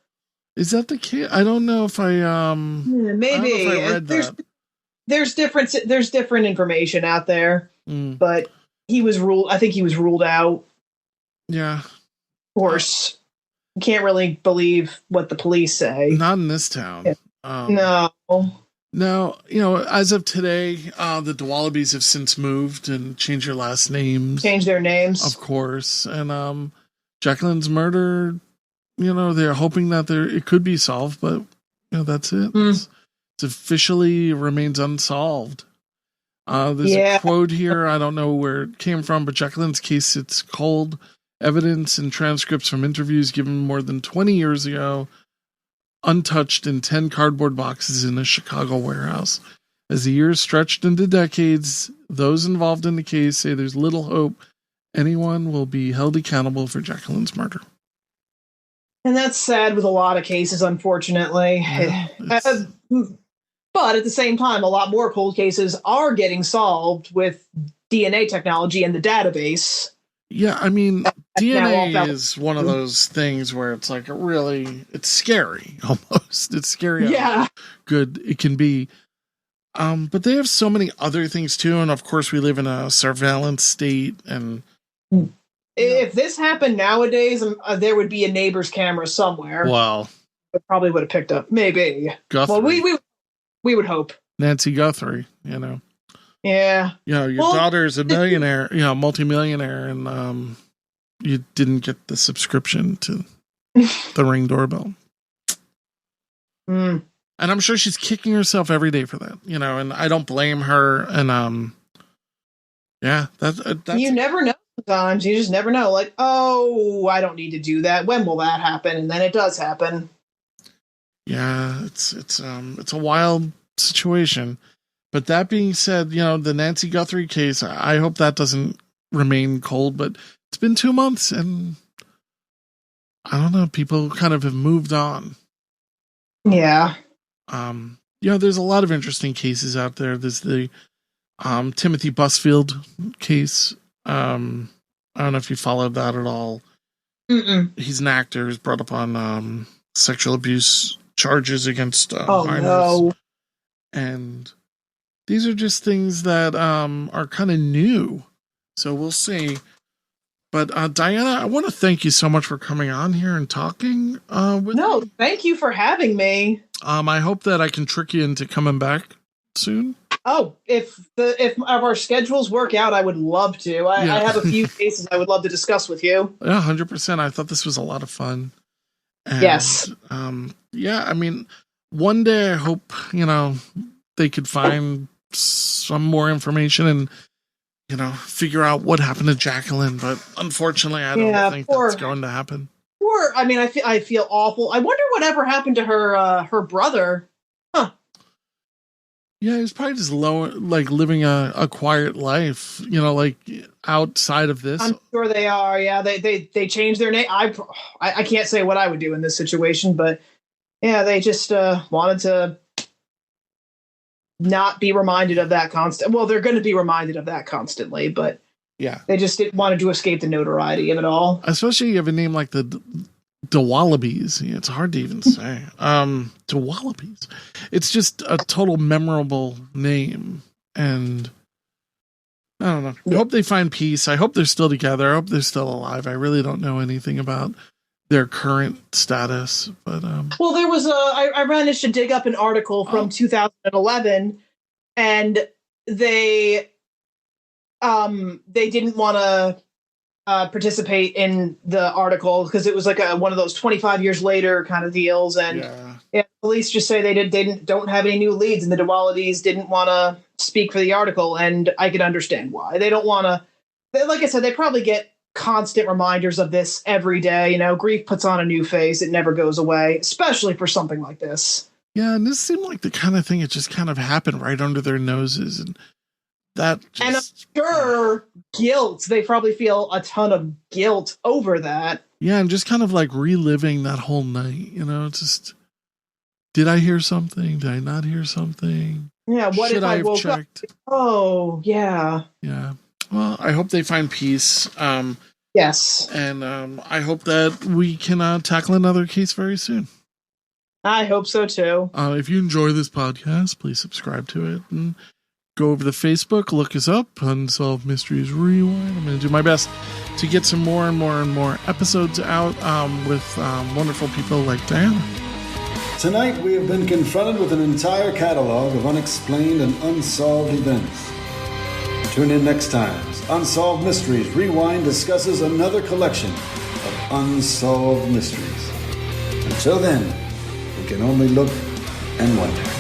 Is that the case? I don't know if I maybe I read that. There's different information out there, but he was ruled. I think he was ruled out. Yeah. Of course, you can't really believe what the police say. Not in this town. No. No, as of today, the Dowalibys have since moved and changed their last names. Changed their names. Of course. And Jaclyn's murder, they're hoping that it could be solved, but that's it. It officially remains unsolved. There's a quote here. I don't know where it came from, but Jaclyn's case sits cold. Evidence and transcripts from interviews given more than 20 years ago, untouched in 10 cardboard boxes in a Chicago warehouse. As the years stretched into decades, those involved in the case say there's little hope anyone will be held accountable for Jaclyn's murder. And that's sad with a lot of cases, unfortunately. Yeah, but at the same time, a lot more cold cases are getting solved with DNA technology in the database. Yeah, I mean, DNA is one of those things where it's like it's scary almost. It's scary how good it can be. But they have so many other things too. And of course we live in a surveillance state. And if this happened nowadays, there would be a neighbor's camera somewhere. Wow. It probably would have picked up. Maybe. Guthrie. Well, we would hope. Nancy Guthrie, Yeah. Your daughter's a millionaire, multimillionaire, and you didn't get the subscription to the Ring doorbell. And I'm sure she's kicking herself every day for that, and I don't blame her. And that's you never know. Sometimes you just never know. Like, I don't need to do that. When will that happen? And then it does happen. Yeah, it's a wild situation. But that being said, the Nancy Guthrie case, I hope that doesn't remain cold, but it's been 2 months and I don't know, people kind of have moved on. Yeah. There's a lot of interesting cases out there. There's the Timothy Busfield case. I don't know if you followed that at all. He's an actor who's brought up on sexual abuse charges against minors. No. And these are just things that are kind of new. So we'll see. But Diana, I want to thank you so much for coming on here and talking with me. Thank you for having me. I hope that I can trick you into coming back soon. Oh, if our schedules work out, I would love to. I have a few cases I would love to discuss with you. Yeah, 100%. I thought this was a lot of fun. And, yes. I mean, one day I hope, they could find some more information and, figure out what happened to Jaclyn. But unfortunately, I don't think that's going to happen. I feel awful. I wonder whatever happened to her brother. Huh. Yeah, he's probably just living a quiet life, outside of this. I'm sure they are. Yeah, they changed their name. I can't say what I would do in this situation, but yeah, they just wanted to not be reminded of that constant. Well, they're going to be reminded of that constantly, but yeah, they just wanted to escape the notoriety of it all. Especially you have a name like the Dowalibys. It's hard to even say. I don't know. I hope they find peace. I hope they're still together. I hope they're still alive. I really don't know anything about their current status, but well, there was I managed to dig up an article from 2011, and they didn't want to participate in the article because it was like one of those 25 years later kind of deals, and police just say they don't have any new leads, and the Dowalibys didn't want to speak for the article, and I could understand why. They don't want to. Like I said, they probably get constant reminders of this every day. You know, grief puts on a new face; it never goes away, especially for something like this. Yeah, and this seemed like the kind of thing it just kind of happened right under their noses, and that just, and I'm sure guilt. They probably feel a ton of guilt over that. Yeah, and just kind of like reliving that whole night. You know, just did I hear something? Did I not hear something? Yeah, what Should if I woke checked? Up? Oh, yeah. Yeah. Well, I hope they find peace. Yes. And I hope that we can tackle another case very soon. I hope so, too. If you enjoy this podcast, please subscribe to it and go over to Facebook, look us up, Unsolved Mysteries Rewind. I'm going to do my best to get some more and more and more episodes out with wonderful people like Diana. Tonight we have been confronted with an entire catalog of unexplained and unsolved events. Tune in next time as Unsolved Mysteries Rewind discusses another collection of unsolved mysteries. Until then, we can only look and wonder.